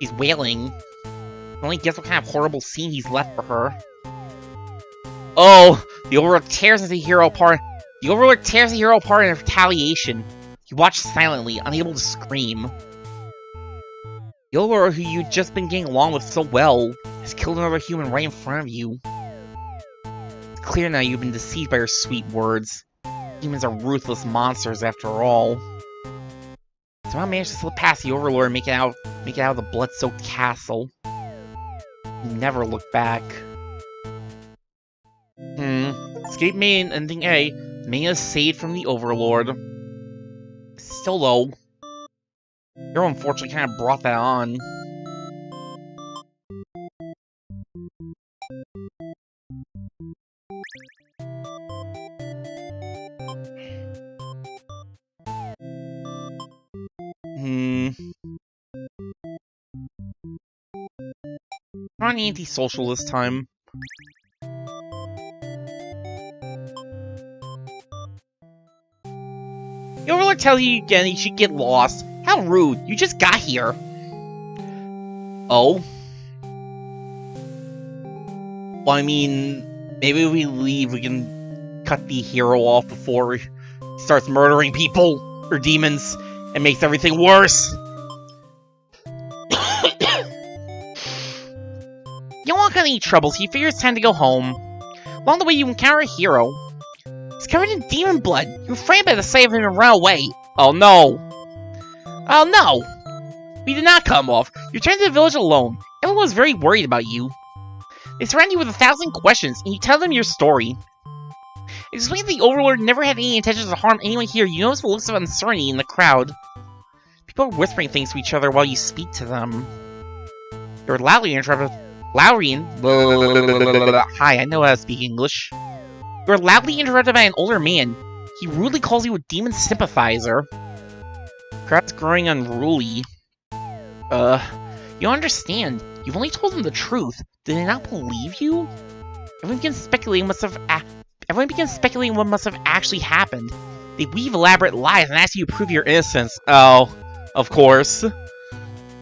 He's wailing. You can only guess what kind of horrible scene he's left for her. Oh! The Overlord tears the hero apart. The Overlord tears the hero apart in retaliation. You watch silently, unable to scream. The Overlord, who you'd just been getting along with so well, has killed another human right in front of you. It's clear now you've been deceived by her sweet words. Humans are ruthless monsters after all. Somehow managed to slip past the Overlord and make it out of the blood-soaked castle. You never look back. Escape main ending A. Main is saved from the Overlord. Still though, hero unfortunately kind of brought that on. Not antisocial this time. The Overlord tells you again you should get lost. How rude. You just got here. Oh? Well, I mean, maybe if we leave, we can cut the hero off before he starts murdering people or demons and makes everything worse. You don't want any trouble, so you figure it's time to go home. Along the way, you encounter a hero. He's covered in demon blood. You're afraid by the sight of him and run away. Oh no. Oh no! We did not come off. You returned to the village alone. Everyone was very worried about you. They surround you with 1,000 questions, and you tell them your story. It explains that the Overlord never had any intentions to harm anyone here. You notice the looks of uncertainty in the crowd. People are whispering things to each other while you speak to them. You're loudly interrupted. Hi, I know how to speak English. You are loudly interrupted by an older man. He rudely calls you a demon sympathizer. Crowd's growing unruly. You don't understand. You've only told them the truth. Did they not believe you? Everyone begins speculating what must have actually happened. They weave elaborate lies and ask you to prove your innocence. Oh, of course.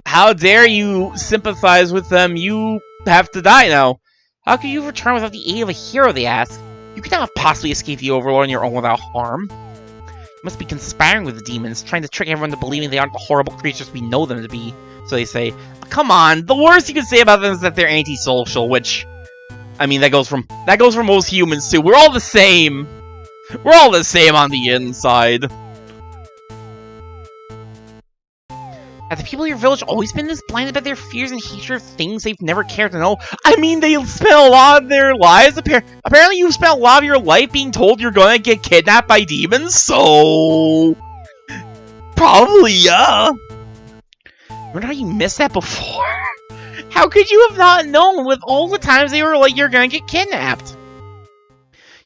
How dare you sympathize with them? You have to die now. How could you return without the aid of a hero, they ask? You could not have possibly escaped the Overlord on your own without harm. You must be conspiring with the demons, trying to trick everyone to believing they aren't the horrible creatures we know them to be. So they say, come on, the worst you can say about them is that they're antisocial, which, I mean, that goes for most humans too. We're all the same. We're all the same on the inside. Have the people of your village always been this blinded by their fears and hatred of things they've never cared to know? I mean, they spent a lot of their lives, apparently you spent a lot of your life being told you're gonna get kidnapped by demons, so... Probably, yeah. Remember how you missed that before? How could you have not known with all the times they were like, you're gonna get kidnapped?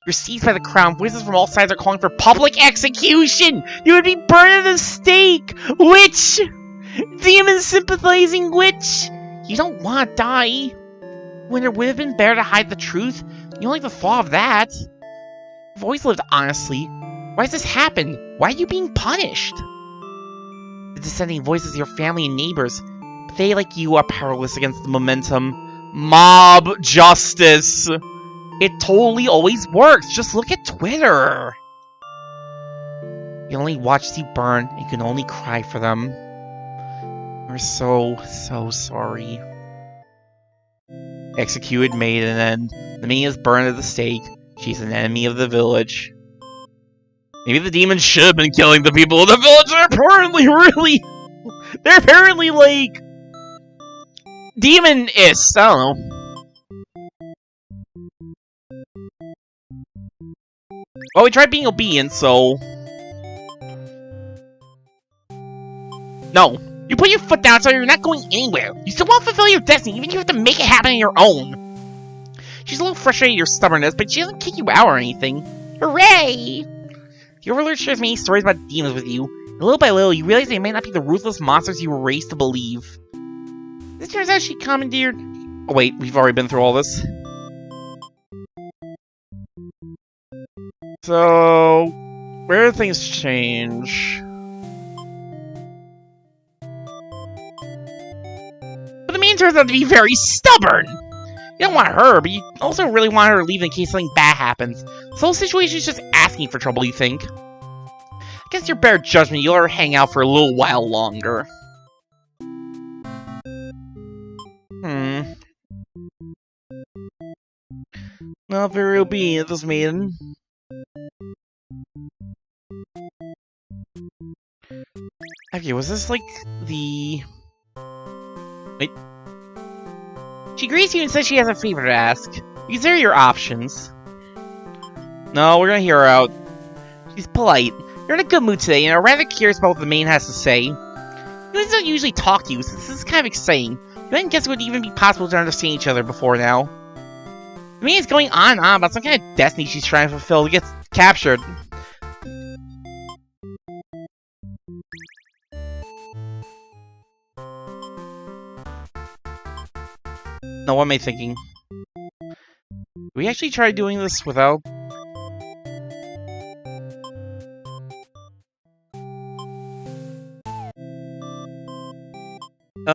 You're seized by the crown. Voices from all sides are calling for public execution! You would be burned at the stake! Witch! Demon sympathizing witch! You don't want to die. When it would have been better to hide the truth, you don't like the thought of that. You've always lived honestly. Why has this happened? Why are you being punished? The dissenting voices of your family and neighbors, but they, like you, are powerless against the momentum. Mob justice! It totally always works. Just look at Twitter. You only watched you burn, and you can only cry for them. We're so sorry. Executed maiden, and the maiden is burned at the stake. She's an enemy of the village. Maybe the demons should have been killing the people of the village. They're apparently like demonists. I don't know. Well, we tried being obedient, so no. You put your foot down, so you're not going anywhere. You still want to fulfill your destiny, even if you have to make it happen on your own. She's a little frustrated at your stubbornness, but she doesn't kick you out or anything. Hooray! The Overlord shares many stories about demons with you, and little by little, you realize they may not be the ruthless monsters you were raised to believe. This turns out she commandeered... Oh wait, we've already been through all this. So... where do things change? But the main turns out to be very stubborn! You don't want her, but you also really want her to leave in case something bad happens. This whole situation is just asking for trouble, you think? Against your better judgment, you'll let her hang out for a little while longer. Not very obedient, this maiden. Okay, was this like the... Wait. She agrees to you and says she has a favor to ask. These are your options. No, we're gonna hear her out. She's polite. You're in a good mood today, and are rather curious about what the main has to say. You guys don't usually talk to you, so this is kind of exciting. You hadn't guessed it would even be possible to understand each other before now. The main's going on and on about some kind of destiny she's trying to fulfill to get captured. Now, what am I thinking? We actually tried doing this without...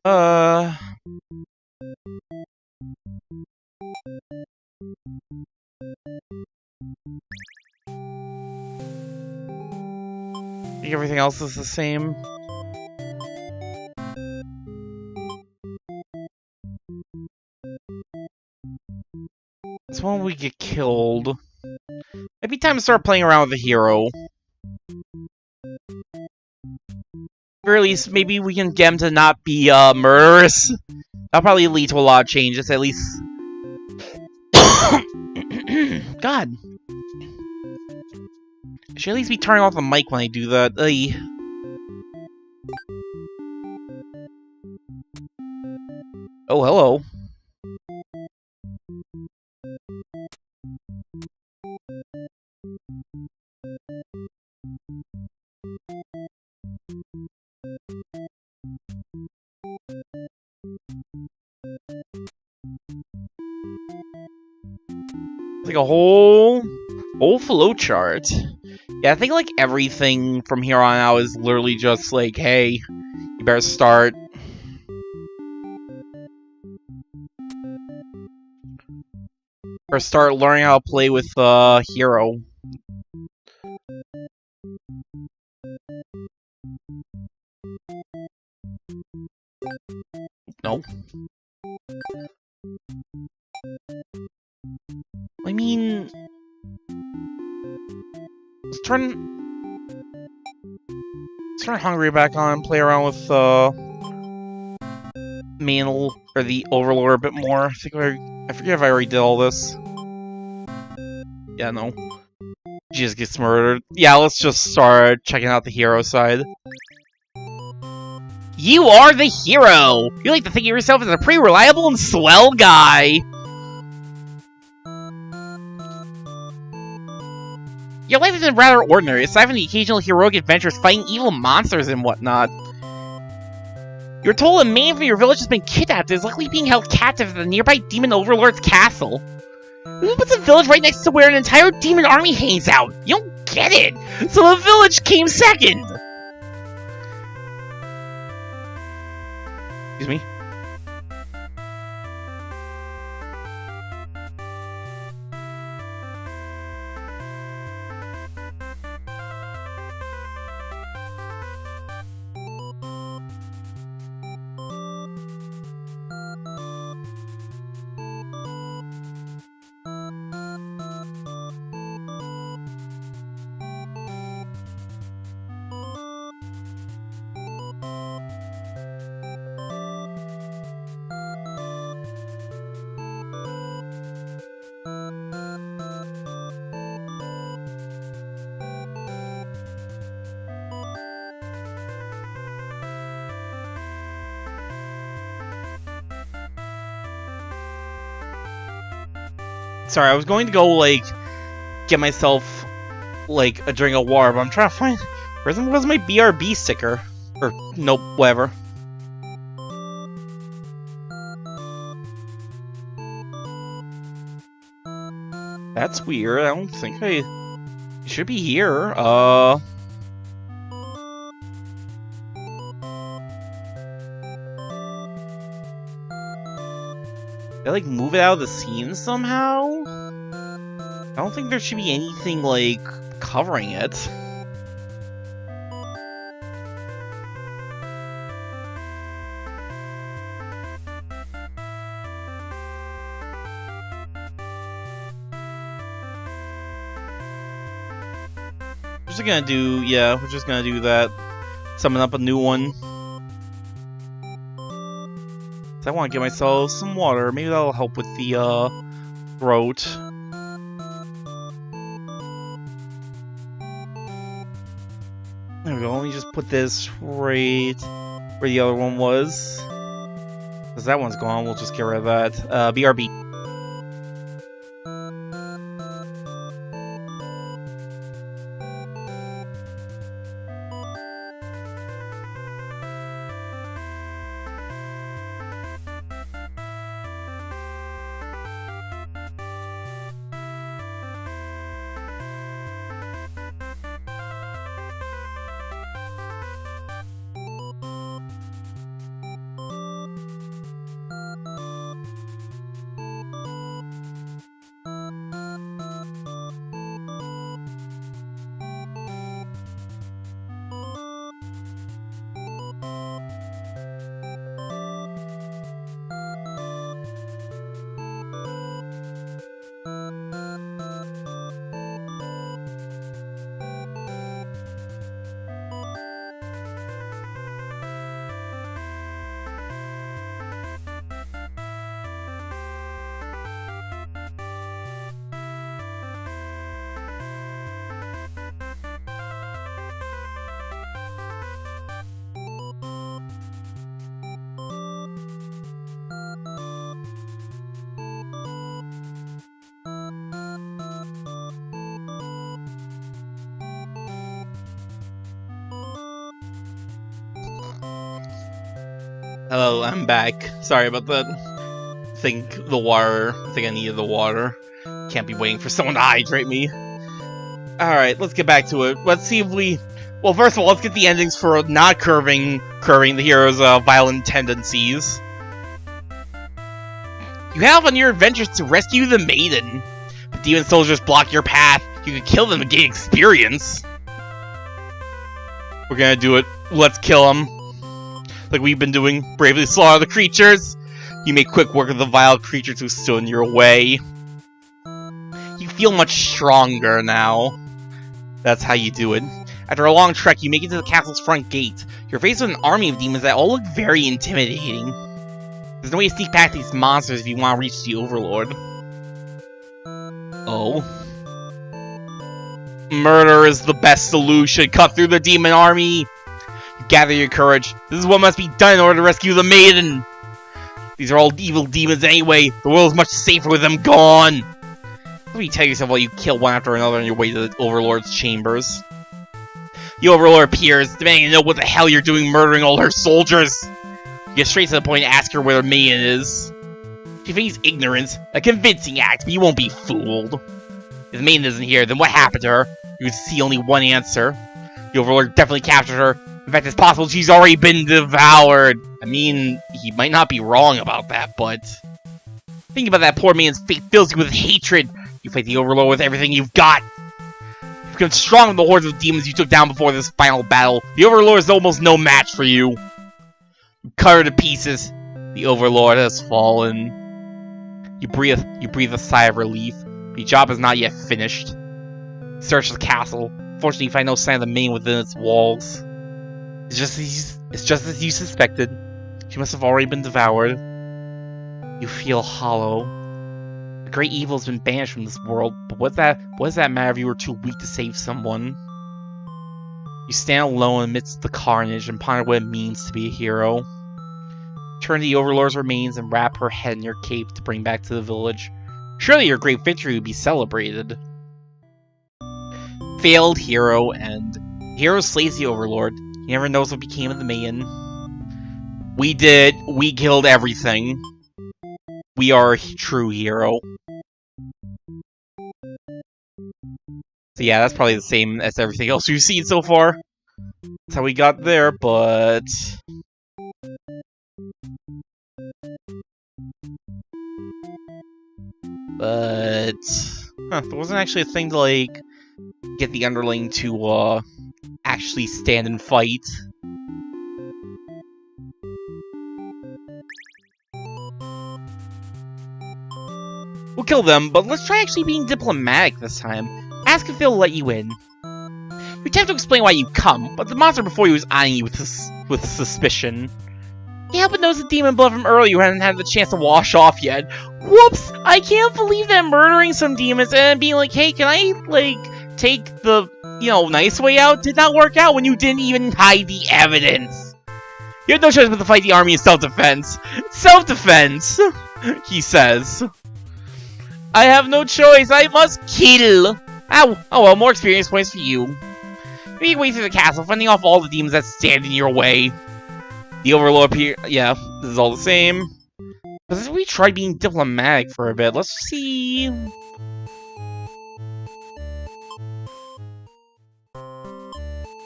I think everything else is the same. It's when we get killed. Maybe time to start playing around with the hero. Or at least, maybe we can get him to not be, murderous. That'll probably lead to a lot of changes, at least. God. I should at least be turning off the mic when I do that. Oh, hello. It's like a whole flowchart. Yeah, I think like everything from here on out is literally just like, hey, you better start. Or start learning how to play with hero. No. I mean, let's turn Hungry back on and play around with Mantle or the Overlord a bit more. I forget if I already did all this. Yeah, no. She just gets murdered. Yeah, let's just start checking out the hero side. You are the hero! You like to think of yourself as a pretty reliable and swell guy. Your life has been rather ordinary, aside from the occasional heroic adventures fighting evil monsters and whatnot. You're told a man from your village has been kidnapped and is likely being held captive at the nearby demon overlord's castle. Who puts a village right next to where an entire demon army hangs out? You don't get it! So the village came second! Excuse me? Sorry, I was going to go, like, get myself, like, a drink of water, but I'm trying to find... Where's my BRB sticker? Or, nope, whatever. That's weird. I don't think it should be here. Did I, like, move it out of the scene somehow? I don't think there should be anything, like, covering it. We're just gonna do, yeah, we're just gonna do that. Summon up a new one. I want to get myself some water. Maybe that'll help with the, throat. There we go. Let me just put this right where the other one was. Because that one's gone, we'll just get rid of that. BRB. Hello, I'm back. Sorry about that. I think I needed the water. Can't be waiting for someone to hydrate me. Alright, let's get back to it. Let's see if we... Well, first of all, let's get the endings for not curbing the hero's violent tendencies. You have on your adventures to rescue the maiden. But demon soldiers block your path. You can kill them to gain experience. We're gonna do it. Let's kill them. Like we've been doing. Bravely slaughter the creatures. You make quick work of the vile creatures who stood in your way. You feel much stronger now. That's how you do it. After a long trek, you make it to the castle's front gate. You're faced with an army of demons that all look very intimidating. There's no way to sneak past these monsters if you want to reach the Overlord. Oh. Murder is the best solution. Cut through the demon army. Gather your courage. This is what must be done in order to rescue the maiden. These are all evil demons anyway. The world is much safer with them gone. Let me tell yourself while you kill one after another on your way to the Overlord's chambers. The Overlord appears, demanding to know what the hell you're doing murdering all her soldiers. You get straight to the point and ask her where the maiden is. She feigns ignorance, a convincing act, but you won't be fooled. If the maiden isn't here, then what happened to her? You can see only one answer. The Overlord definitely captured her. In fact, it's possible she's already been devoured. I mean, he might not be wrong about that, but... Thinking about that poor man's fate fills you with hatred. You fight the Overlord with everything you've got. You've become strong in the hordes of demons you took down before this final battle. The Overlord is almost no match for you. You cut her to pieces. The Overlord has fallen. You breathe a sigh of relief. But your job is not yet finished. Search the castle. Fortunately, you find no sign of the maiden within its walls. It's just as you suspected. She must have already been devoured. You feel hollow. The great evil has been banished from this world, but what does that matter if you were too weak to save someone? You stand alone amidst the carnage and ponder what it means to be a hero. Turn to the Overlord's remains and wrap her head in your cape to bring back to the village. Surely your great victory would be celebrated. Failed hero, and hero slays the overlord. He never knows what became of the main. We killed everything. We are a true hero. So yeah, that's probably the same as everything else we've seen so far. That's how we got there, but... there wasn't actually a thing to, like, get the underling to, actually stand and fight. We'll kill them, but let's try actually being diplomatic this time. Ask if they'll let you in. You attempt to explain why you come, but the monster before you was eyeing you with suspicion. Can't help but notice the demon blood from earlier hadn't had the chance to wash off yet. Whoops! I can't believe that murdering some demons and being like, hey, can I, like, take the, nice way out did not work out when you didn't even hide the evidence. You had no choice but to fight the army in self-defense. Self-defense, he says. I have no choice, I must kill. Ow! Oh well, more experience points for you. Make your way through the castle, fending off all the demons that stand in your way. The overlord here, yeah, this is all the same. But since we tried being diplomatic for a bit, let's see.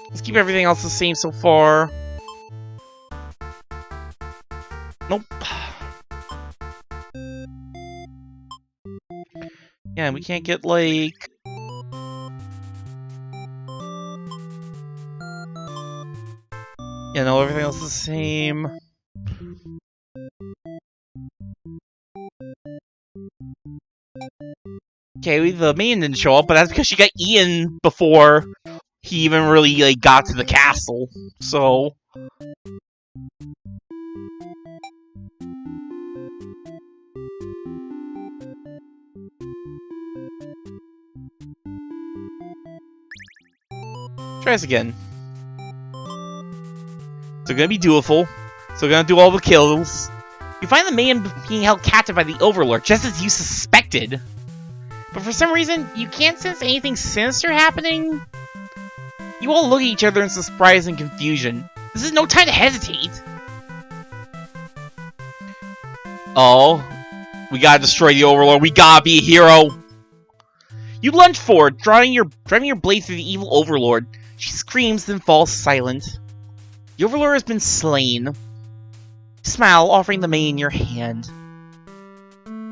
Let's keep everything else the same so far. Nope. Yeah, we can't get, like... Yeah, no, everything else is the same. Okay, the main didn't show up, but that's because she got Ian before he even really, like, got to the castle. So... Try this again. So gonna be dutiful. So gonna do all the kills. You find the man being held captive by the Overlord, just as you suspected. But for some reason, you can't sense anything sinister happening. You all look at each other in surprise and confusion. This is no time to hesitate. Oh. We gotta destroy the Overlord. We gotta be a hero. You lunge forward, driving your blade through the evil Overlord. She screams, then falls silent. The Overlord has been slain. You smile, offering the mane in your hand.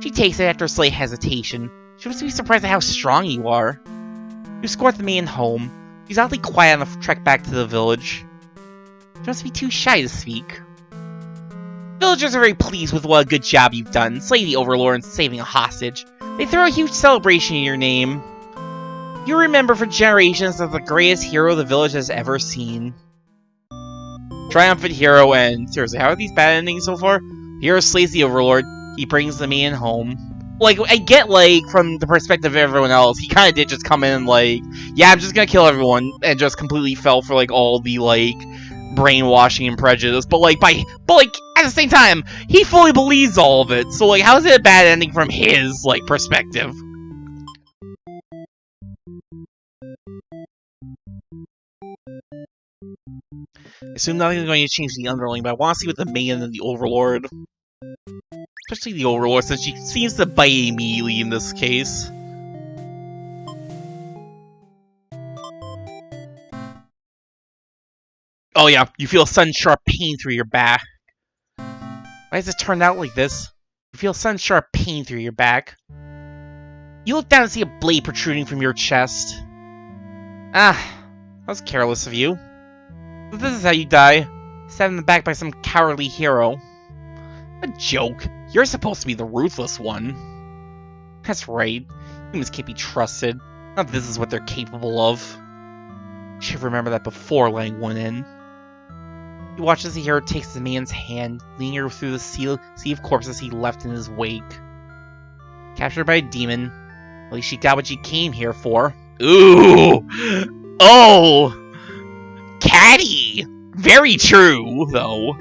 She takes it after a slight hesitation. She must be surprised at how strong you are. You escort the mane home. She's oddly quiet on the trek back to the village. She must be too shy to speak. Villagers are very pleased with what a good job you've done, slaying the Overlord and saving a hostage. They throw a huge celebration in your name. You remember for generations as the greatest hero the village has ever seen. Triumphant hero, and seriously, how are these bad endings so far? Hero slays the Overlord. He brings the man home. Like, I get, like, from the perspective of everyone else, he kind of did just come in, like, yeah, I'm just gonna kill everyone, and just completely fell for, like, all the, like, brainwashing and prejudice. But, like, at the same time, he fully believes all of it. So, like, how is it a bad ending from his, like, perspective? I assume nothing is going to change the underling, but I want to see what the main and the Overlord. Especially the Overlord, since she seems to bite immediately in this case. Oh yeah, you feel a sudden sharp pain through your back. Why does it turn out like this? You feel a sudden sharp pain through your back. You look down and see a blade protruding from your chest. Ah, that was careless of you. But this is how you die. Stabbed in the back by some cowardly hero. A joke. You're supposed to be the ruthless one. That's right. Humans can't be trusted. Not this is what they're capable of. You should remember that before letting one in. You watch as the hero takes the man's hand, leading her through the sea of corpses he left in his wake. Captured by a demon. At least she got what she came here for. Ooh! Oh! Catty! Very true, though.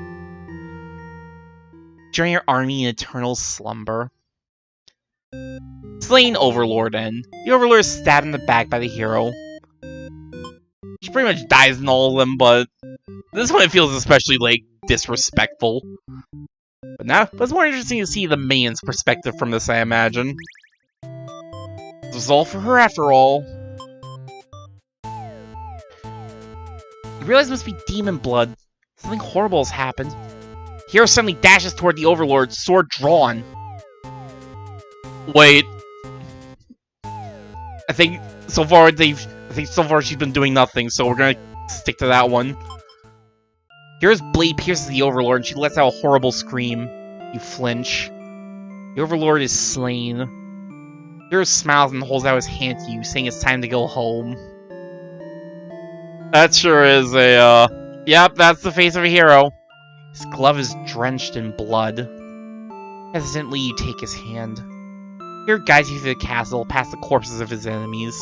During your army in eternal slumber. Slain Overlord and the Overlord is stabbed in the back by the hero. She pretty much dies in all of them, but this one it feels especially, like, disrespectful. But it's more interesting to see the main's perspective from this, I imagine. This was all for her after all. You realize it must be demon blood. Something horrible has happened. Hero suddenly dashes toward the Overlord, sword drawn. Wait. I think so far she's been doing nothing, so we're gonna stick to that one. Hero's blade pierces the Overlord, and she lets out a horrible scream. You flinch. The Overlord is slain. Hero smiles and holds out his hand to you, saying it's time to go home. That sure is a, yep, that's the face of a hero. His glove is drenched in blood. Hesitantly, you take his hand. Hero guides you through the castle, past the corpses of his enemies.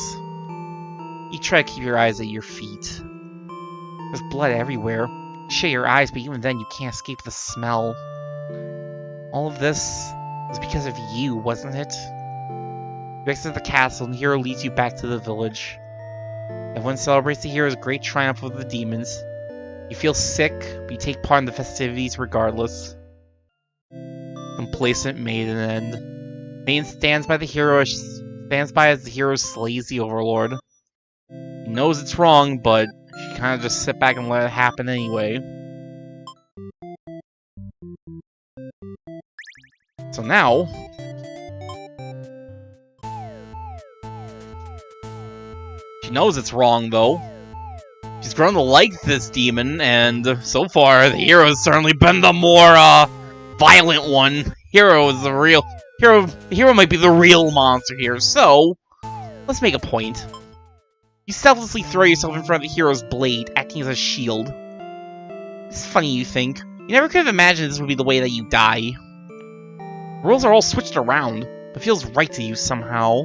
You try to keep your eyes at your feet. There's blood everywhere. You shut your eyes, but even then you can't escape the smell. All of this was because of you, wasn't it? You exit the castle, and the hero leads you back to the village. Everyone celebrates the hero's great triumph over the demons. You feel sick, but you take part in the festivities regardless. Complacent maiden end. Maiden stands by as the hero slays the Overlord. He knows it's wrong, but she kind of just sit back and let it happen anyway. So now, she knows it's wrong, though. She's grown to like this demon, and so far, the hero's certainly been the more, violent one. Hero is the real... The hero might be the real monster here, so... let's make a point. You selflessly throw yourself in front of the hero's blade, acting as a shield. It's funny, you think. You never could have imagined this would be the way that you die. The rules are all switched around, but feels right to you somehow.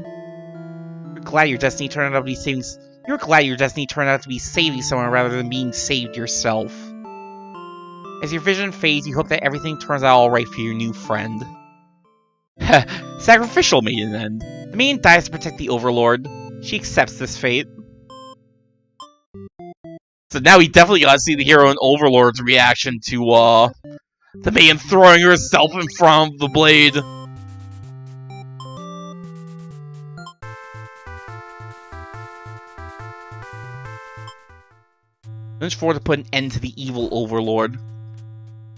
You're glad your destiny turned out to be saving... You're glad your destiny turned out to be saving someone rather than being saved yourself. As your vision fades, you hope that everything turns out alright for your new friend. Sacrificial maiden end. The maiden dies to protect the Overlord. She accepts this fate. So now we definitely gotta see the hero and Overlord's reaction to, the maiden throwing herself in front of the blade. Finish forward to put an end to the evil Overlord.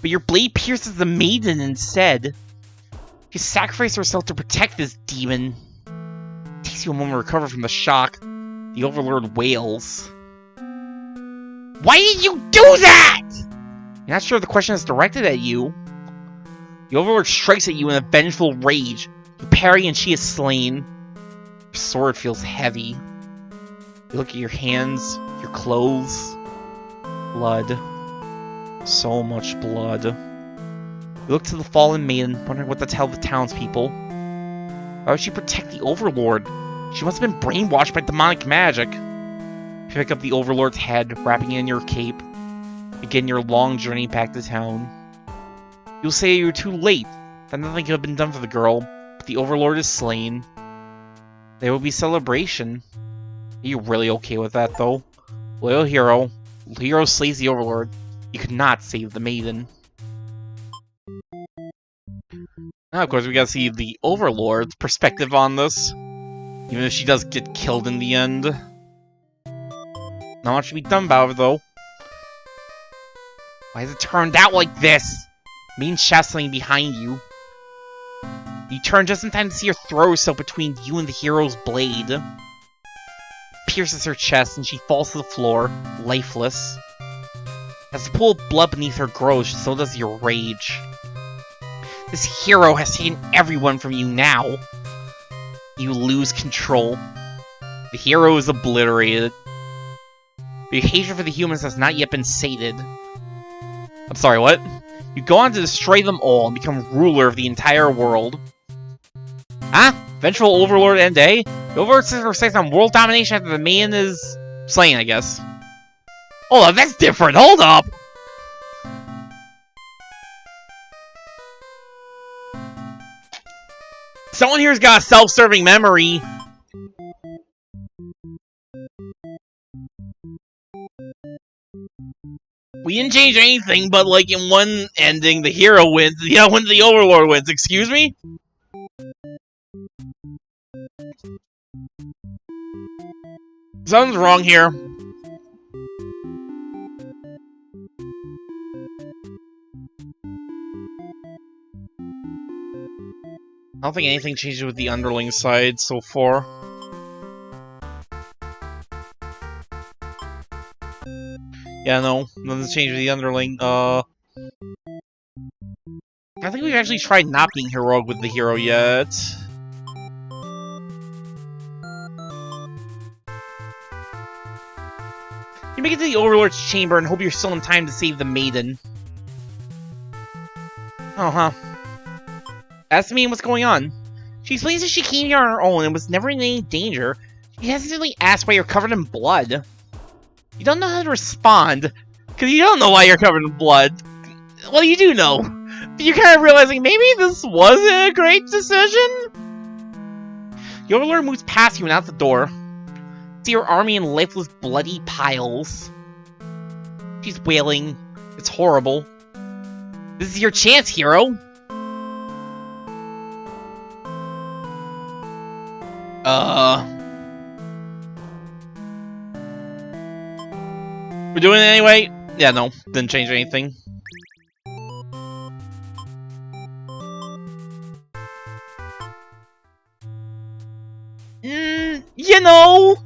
But your blade pierces the maiden instead. She sacrificed herself to protect this demon. It takes you a moment to recover from the shock. The Overlord wails. Why did you do that?! You're not sure if the question is directed at you. The Overlord strikes at you in a vengeful rage. You parry and she is slain. Your sword feels heavy. You look at your hands, your clothes. Blood. So much blood. You look to the fallen maiden, wondering what to tell the townspeople. Why would she protect the Overlord? She must have been brainwashed by demonic magic. You pick up the Overlord's head, wrapping it in your cape. Begin your long journey back to town. You'll say you were too late, that nothing could have been done for the girl, but the Overlord is slain. There will be celebration. Are you really okay with that, though? Loyal hero. Hero slays the Overlord. You could not save the maiden. Now, of course, we gotta see the Overlord's perspective on this. Even if she does get killed in the end. Not much to be done about it, though. Why has it turned out like this? Maiden shouts something behind you. You turn just in time to see her throw herself between you and the hero's blade. It pierces her chest and she falls to the floor, lifeless. As the pool of blood beneath her grows, so does your rage. This hero has taken everyone from you now. You lose control. The hero is obliterated. But your hatred for the humans has not yet been sated. I'm sorry, what? You go on to destroy them all and become ruler of the entire world. Huh? Vengeful Overlord end, eh? The Overlord sets her sights on world domination after the maiden is slain, I guess. Hold up, that's different, hold up! Someone here's got a self-serving memory. We didn't change anything, but like in one ending, the hero wins. The other one, the Overlord wins. Excuse me? Something's wrong here. I don't think anything changes with the underling side so far. Yeah, no, nothing's changed with the underling. I think we've actually tried not being heroic with the hero yet. You make it to the Overlord's chamber and hope you're still in time to save the maiden. Uh-huh. Ask me what's going on. She explains that she came here on her own and was never in any danger. She hesitantly asks why you're covered in blood. You don't know how to respond, because you don't know why you're covered in blood. Well, you do know. But you're kind of realizing maybe this wasn't a great decision? The Overlord moves past you and out the door. See her army in lifeless, bloody piles. She's wailing. It's horrible. This is your chance, hero. We're doing it anyway? Yeah, no. Didn't change anything. You know,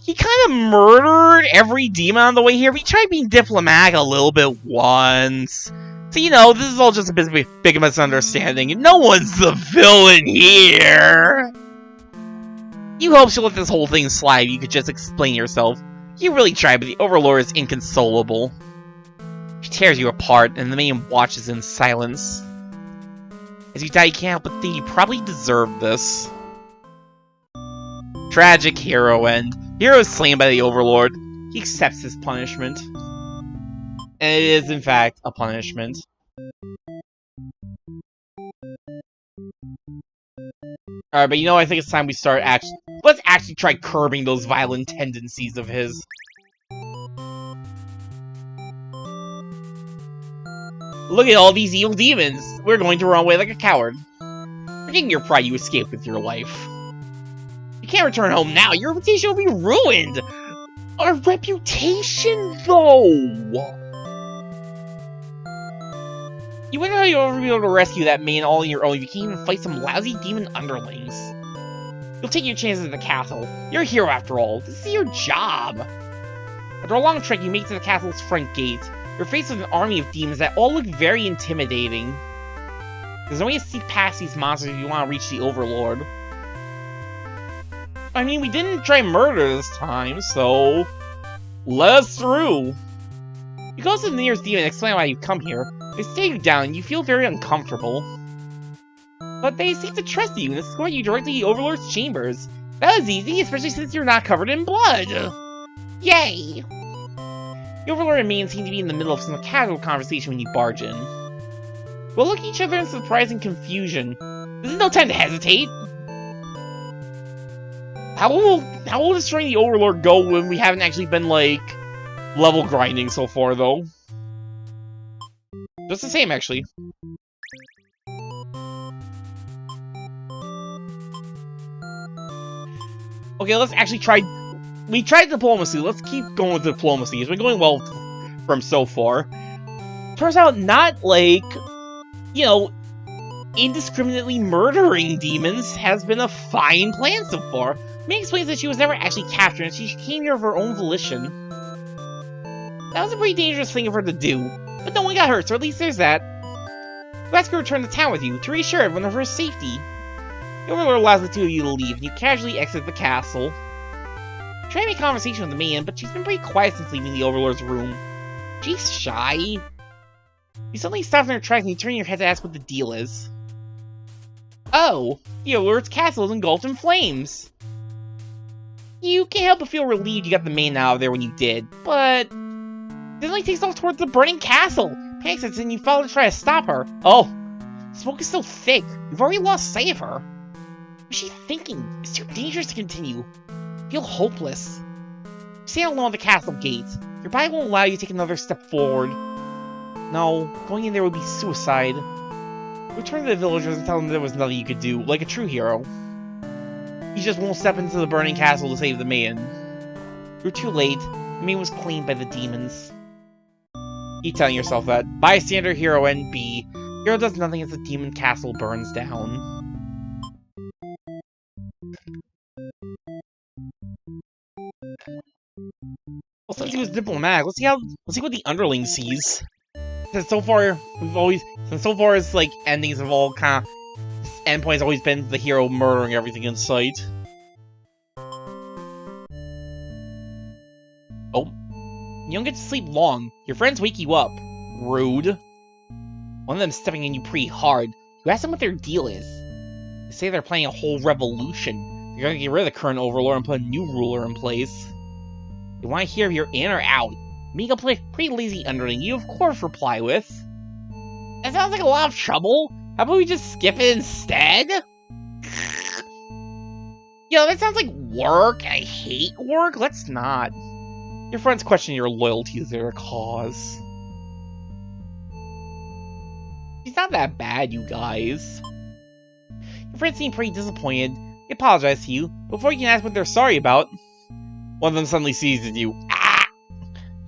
he kind of murdered every demon on the way here. We tried being diplomatic a little bit once. So, you know, this is all just a bit of a big misunderstanding. No one's the villain here. You hope she'll let this whole thing slide. You could just explain yourself. You really tried, but the Overlord is inconsolable. She tears you apart, and the man watches in silence. As you die, you can't help but think you probably deserve this. Tragic hero end. Hero is slain by the Overlord. He accepts his punishment. And it is, in fact, a punishment. Alright, but you know, I think it's time we start let's actually try curbing those violent tendencies of his. Look at all these evil demons! We're going to run away like a coward. Forgetting your pride, you escaped with your life. You can't return home now, your reputation will be ruined! Our reputation, though! You wonder how you'll ever be able to rescue that man all on your own if you can't even fight some lousy demon underlings. You'll take your chances at the castle. You're a hero after all. This is your job. After a long trek, you make it to the castle's front gate. You're faced with an army of demons that all look very intimidating. There's no way to sneak past these monsters if you want to reach the Overlord. I mean, we didn't try murder this time, so let us through. You go to the nearest demon and explain why you've come here. They stare you down and you feel very uncomfortable. But they seem to trust you and escort you directly to the Overlord's chambers. That was easy, especially since you're not covered in blood. Yay! The Overlord and me seem to be in the middle of some casual conversation when you barge in. We'll look at each other in surprising confusion. This is no time to hesitate. How will destroying the Overlord go when we haven't actually been, like, level grinding so far, though? Just the same, actually. Okay, let's actually try... We tried diplomacy, let's keep going with diplomacy. It's been going well from so far. Turns out not, like, you know, indiscriminately murdering demons has been a fine plan so far. May explains that she was never actually captured and she came here of her own volition. That was a pretty dangerous thing of her to do, but no one got hurt, so at least there's that. We'll ask her to return to town with you, to reassure everyone of her safety. The Overlord allows the two of you to leave, and you casually exit the castle. You try to make conversation with the man, but she's been pretty quiet since leaving the Overlord's room. She's shy. You suddenly stop in her tracks and you turn your head to ask what the deal is. Oh, the Overlord's castle is engulfed in flames. You can't help but feel relieved you got the man out of there when you did, but... Suddenly takes off towards the burning castle. Panic sets in and you follow to try to stop her. Oh, smoke is so thick. You've already lost sight of her. What's she thinking? It's too dangerous to continue. I feel hopeless. Stand alone at the castle gates. Your body won't allow you to take another step forward. No, going in there would be suicide. Return to the villagers and tell them there was nothing you could do, like a true hero. You just won't step into the burning castle to save the man. You're too late. The man was claimed by the demons. Keep telling yourself that. Bystander, hero, NB. Hero does nothing as the demon castle burns down. Well, since he was diplomatic, let's see what the underling sees. Since so far as like endings have all kind of endpoints always been the hero murdering everything in sight. Oh, you don't get to sleep long. Your friends wake you up. Rude. One of them stepping on you pretty hard. You ask them what their deal is. They say they're planning a whole revolution. They're gonna get rid of the current overlord and put a new ruler in place. They want to hear if you're in or out. Make a pretty lazy underling, you of course reply with. That sounds like a lot of trouble. How about we just skip it instead? Yo, that sounds like work. I hate work. Let's not. Your friends question your loyalty to their cause. It's not that bad, you guys. Your friends seem pretty disappointed. They apologize to you. Before you can ask what they're sorry about, one of them suddenly seizes you. Ah!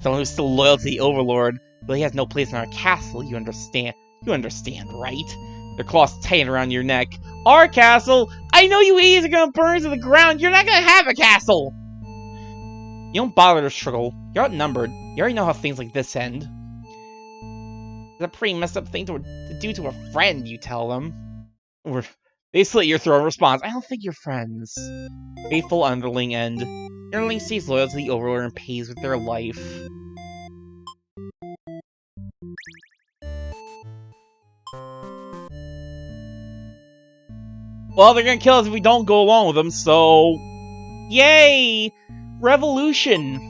Someone who's still loyal to the Overlord, but he has no place in our castle, you understand. You understand, right? Their claws tighten around your neck. Our castle? I know you idiots are gonna burn to the ground. You're not gonna have a castle! You don't bother to struggle. You're outnumbered. You already know how things like this end. It's a pretty messed up thing to do to a friend, you tell them. They slit your throat in response. I don't think you're friends. Faithful underling end. Underling stays loyal to the Overlord and pays with their life. Well, they're gonna kill us if we don't go along with them, so... Yay! Revolution!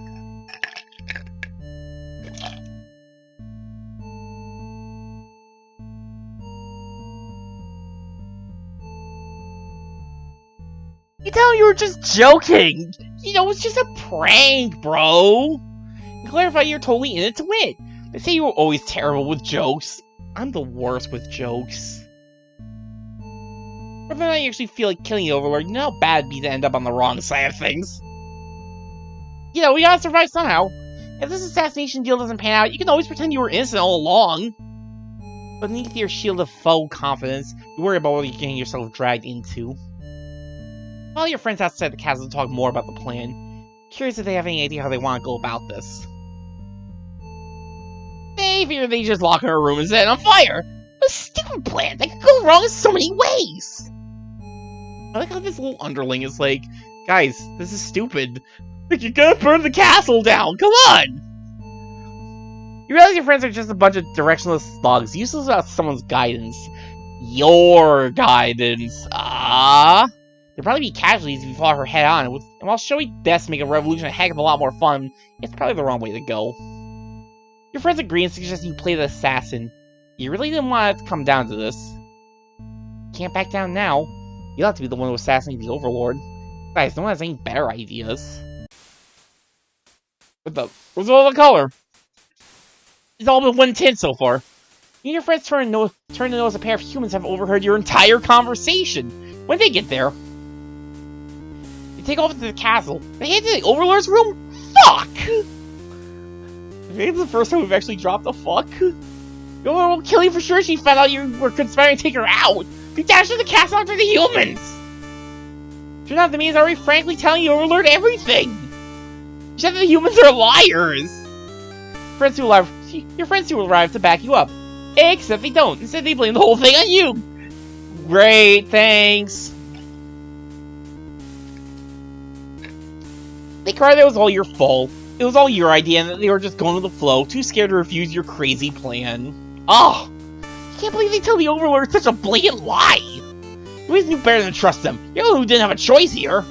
You tell me you were just joking! You know, it's just a prank, bro! To clarify, you're totally in it to win it. They say you were always terrible with jokes. I'm the worst with jokes. But then I actually feel like killing the Overlord, you know how bad it'd be to end up on the wrong side of things. You know, we gotta survive somehow. If this assassination deal doesn't pan out, you can always pretend you were innocent all along. But beneath your shield of faux confidence, you worry about what you're getting yourself dragged into. All your friends outside the castle to talk more about the plan. Curious if they have any idea how they want to go about this. They figure they just lock in a room and set it on fire. A stupid plan that could go wrong in so many ways. I like how this little underling is like, guys, this is stupid. Like, you're gonna burn the castle down. Come on. You realize your friends are just a bunch of directionless thugs, useless without someone's guidance. Your guidance. There'd probably be casualties if you fought her head on, and while showing death to make a revolution a heck of a lot more fun, it's probably the wrong way to go. Your friends agree and suggest you play the assassin. You really didn't want it to come down to this. Can't back down now. You'll have to be the one to assassinate the Overlord. Guys, no one has any better ideas. Where's all the color? It's all been one tint so far. You and your friends turn to notice a pair of humans have overheard your entire conversation. When they get there, they take off to the castle. They head to the Overlord's room? Fuck! I think it's the first time we've actually dropped a fuck. The Overlord will kill you for sure. She found out you were conspiring to take her out. You dashed to the castle after the humans. Turns out the man is already frankly telling the Overlord everything. You said that the humans are liars. Your friends who arrive to back you up. Except they don't. Instead, they blame the whole thing on you. Great, thanks. They cried that it was all your fault. It was all your idea and that they were just going with the flow, too scared to refuse your crazy plan. Oh! I can't believe they tell the Overlord such a blatant lie! You always knew better than to trust them. You're the one who didn't have a choice here.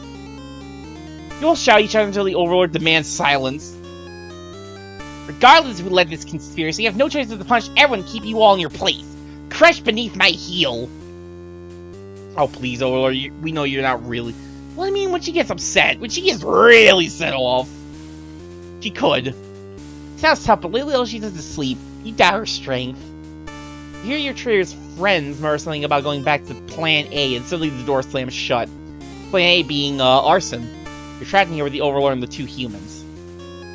You all shout at each other until the Overlord demands silence. Regardless of who led this conspiracy, you have no choice but to punish everyone and keep you all in your place. Crushed beneath my heel. Oh, please, Overlord, we know you're not really... Well, I mean, when she gets upset, when she gets really set off, she could. Sounds tough, but little she does to sleep. You doubt her strength. You hear your traitor's friends murmur something about going back to Plan A, and suddenly the door slams shut. Plan A being, arson. You're trapped in here with the Overlord and the 2 humans.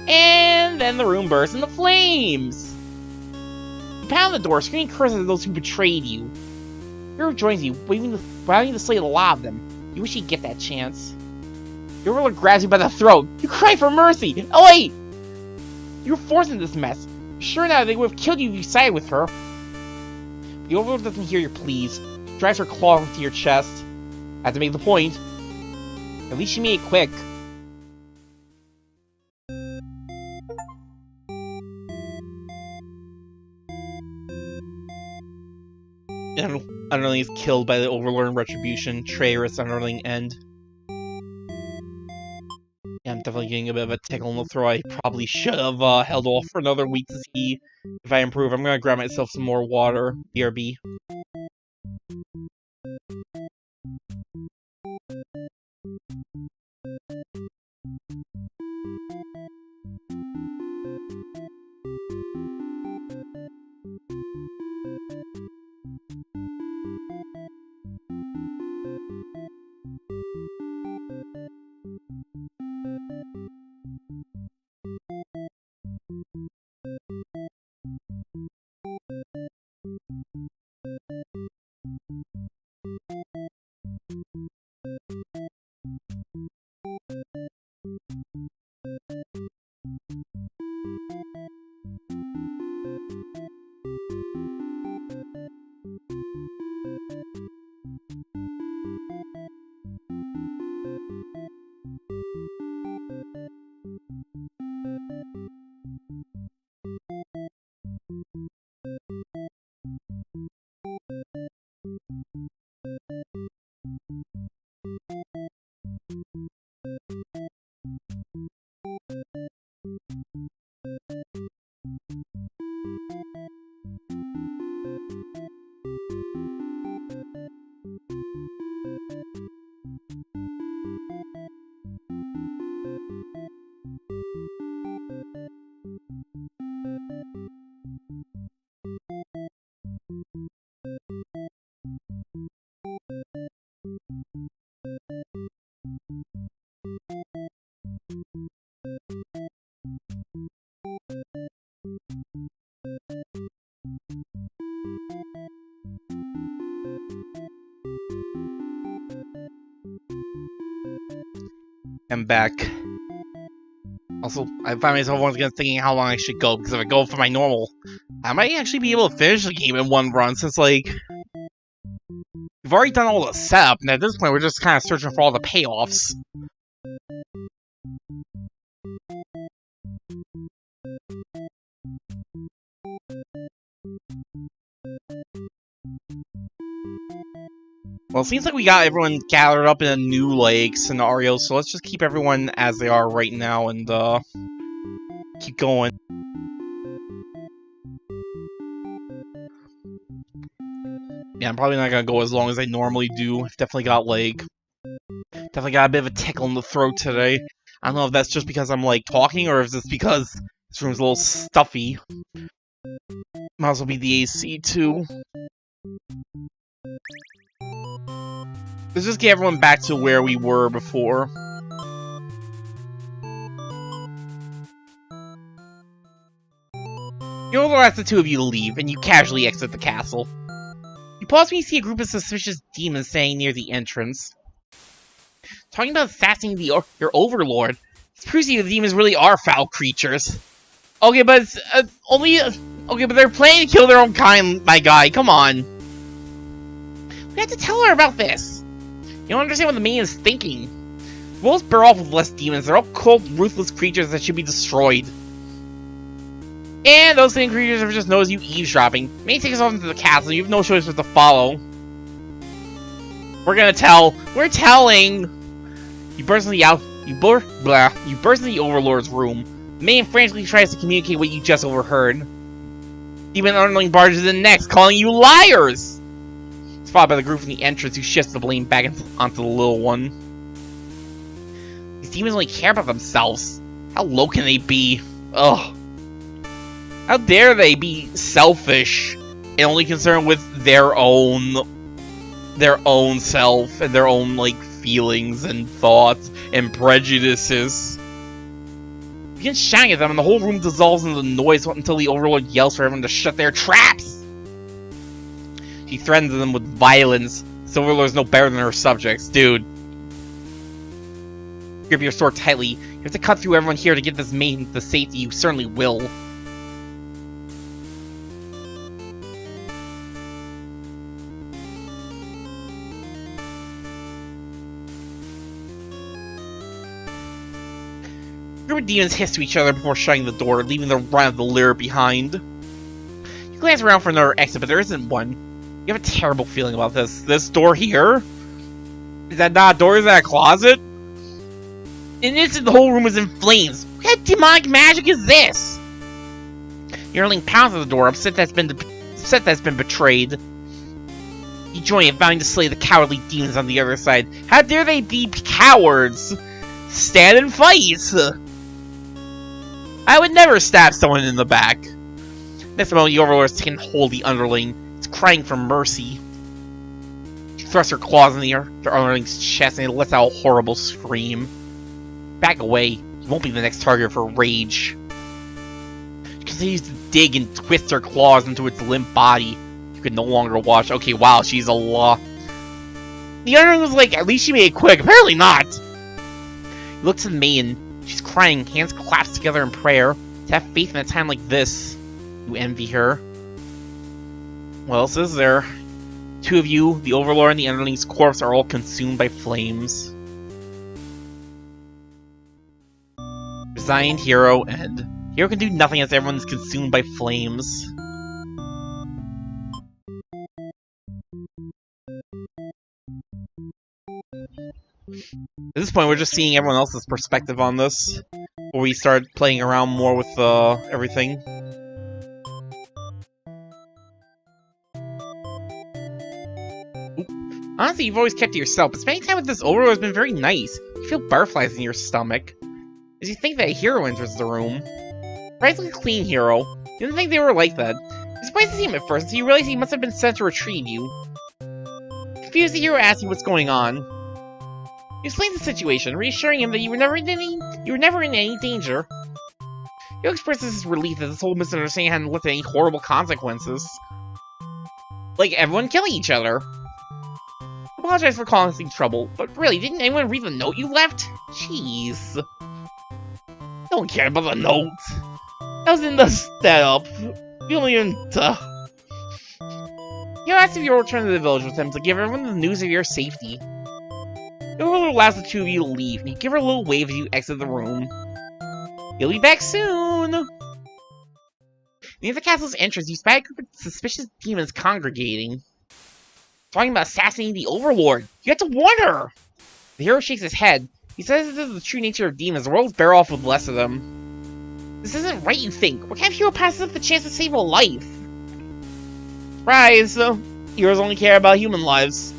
And then the room bursts into flames! You pound the door, screaming curses at those who betrayed you. Hero joins you, waving to slay the lot of them. You wish you'd get that chance. The Overlord grabs you by the throat. You cry for mercy! Oh wait! You were forced into this mess. Sure now, they would have killed you if you sided with her. The Overlord doesn't hear your pleas. She drives her claw into your chest. I have to make the point. At least she made it quick. And Underling is killed by the Overlord in retribution. Traitorous Underling end. Yeah, I'm definitely getting a bit of a tickle in the throat. I probably should have held off for another week to see if I improve. I'm gonna grab myself some more water. BRB. I'm back. Also, I find myself once again thinking how long I should go, because if I go for my normal, I might actually be able to finish the game in one run, since, like, we've already done all the setup, and at this point we're just kind of searching for all the payoffs. Well, it seems like we got everyone gathered up in a new, like, scenario, so let's just keep everyone as they are right now and, keep going. Yeah, I'm probably not gonna go as long as I normally do. I've definitely got, like, a bit of a tickle in the throat today. I don't know if that's just because I'm, like, talking, or if it's because this room's a little stuffy. Might as well be the AC, too. Let's just get everyone back to where we were before. You also ask the two of you to leave, and you casually exit the castle. You pause when you see a group of suspicious demons standing near the entrance. Talking about assassinating your overlord, this proves to you the demons really are foul creatures. Okay, but it's okay, but they're planning to kill their own kind, my guy. Come on. We have to tell her about this. You don't understand what the man is thinking. Wolves bear off with less demons. They're all cold, ruthless creatures that should be destroyed. And those same creatures have just noticed you eavesdropping. May take us off into the castle. You have no choice but to follow. We're gonna tell. We're telling. You burst into the Overlord's room. The man frantically tries to communicate what you just overheard. Demon Underling barges in next, calling you liars. spotted by the group from the entrance, who shifts the blame back onto the little one. These demons only care about themselves. How low can they be? Ugh. How dare they be selfish and only concerned with their own self and their own, like, feelings and thoughts and prejudices. You begin shouting at them and the whole room dissolves into noise until the Overlord yells for everyone to shut their traps! She threatens them with violence. The Overlord's no better than her subjects. Dude. Grip your sword tightly. You have to cut through everyone here to get this maiden to safety. You certainly will. The group of demons hiss to each other before shutting the door, leaving the run of the lyre behind. You glance around for another exit, but there isn't one. You have a terrible feeling about this. This door here? Is that not a door? Is that a closet? In an instant, the whole room is in flames. What kind of demonic magic is this? Yearling pounds on the door, upset that's been betrayed. You join it, vowing to slay the cowardly demons on the other side. How dare they be cowards? Stand and fight! I would never stab someone in the back. Next moment, the Overlord has taken hold of the underling. It's crying for mercy. She thrusts her claws in the underling's chest and it lets out a horrible scream. Back away. You won't be the next target for rage. She continues to dig and twist her claws into its limp body. You can no longer watch. Okay, wow, she's a law. The underling was like, at least she made it quick. Apparently not. You look to the maiden. She's crying, hands clasped together in prayer. To have faith in a time like this. You envy her. What else is there? Two of you, the Overlord and the underling's corpse, are all consumed by flames. Resigned hero end. Hero can do nothing as everyone is consumed by flames. At this point, we're just seeing everyone else's perspective on this. Before we start playing around more with everything. Honestly, you've always kept to yourself, but spending time with this Overlord has been very nice. You feel butterflies in your stomach. As you think that a hero enters the room. Surprisingly clean hero. You didn't think they were like that. You're surprised to see him at first, until you realize he must have been sent to retrieve you. Confused, the hero asks you what's going on. You explain the situation, reassuring him that you were never in any danger. He expresses his relief that this whole misunderstanding hadn't led to any horrible consequences. Like everyone killing each other. I apologize for causing trouble, but really, didn't anyone read the note you left? Jeez. No one cared about the note. That was in the setup. You don't even, You asked if you will return to the village with him to give everyone the news of your safety. The Overlord allows the two of you to leave, and you give her a little wave as you exit the room. You'll be back soon! Near the castle's entrance, you spy a group of suspicious demons congregating. Talking about assassinating the Overlord! You have to warn her! The hero shakes his head. He says this is the true nature of demons. The world is better off with less of them. This isn't right, you think. What kind of hero passes up the chance to save a life? Surprise! Heroes only care about human lives.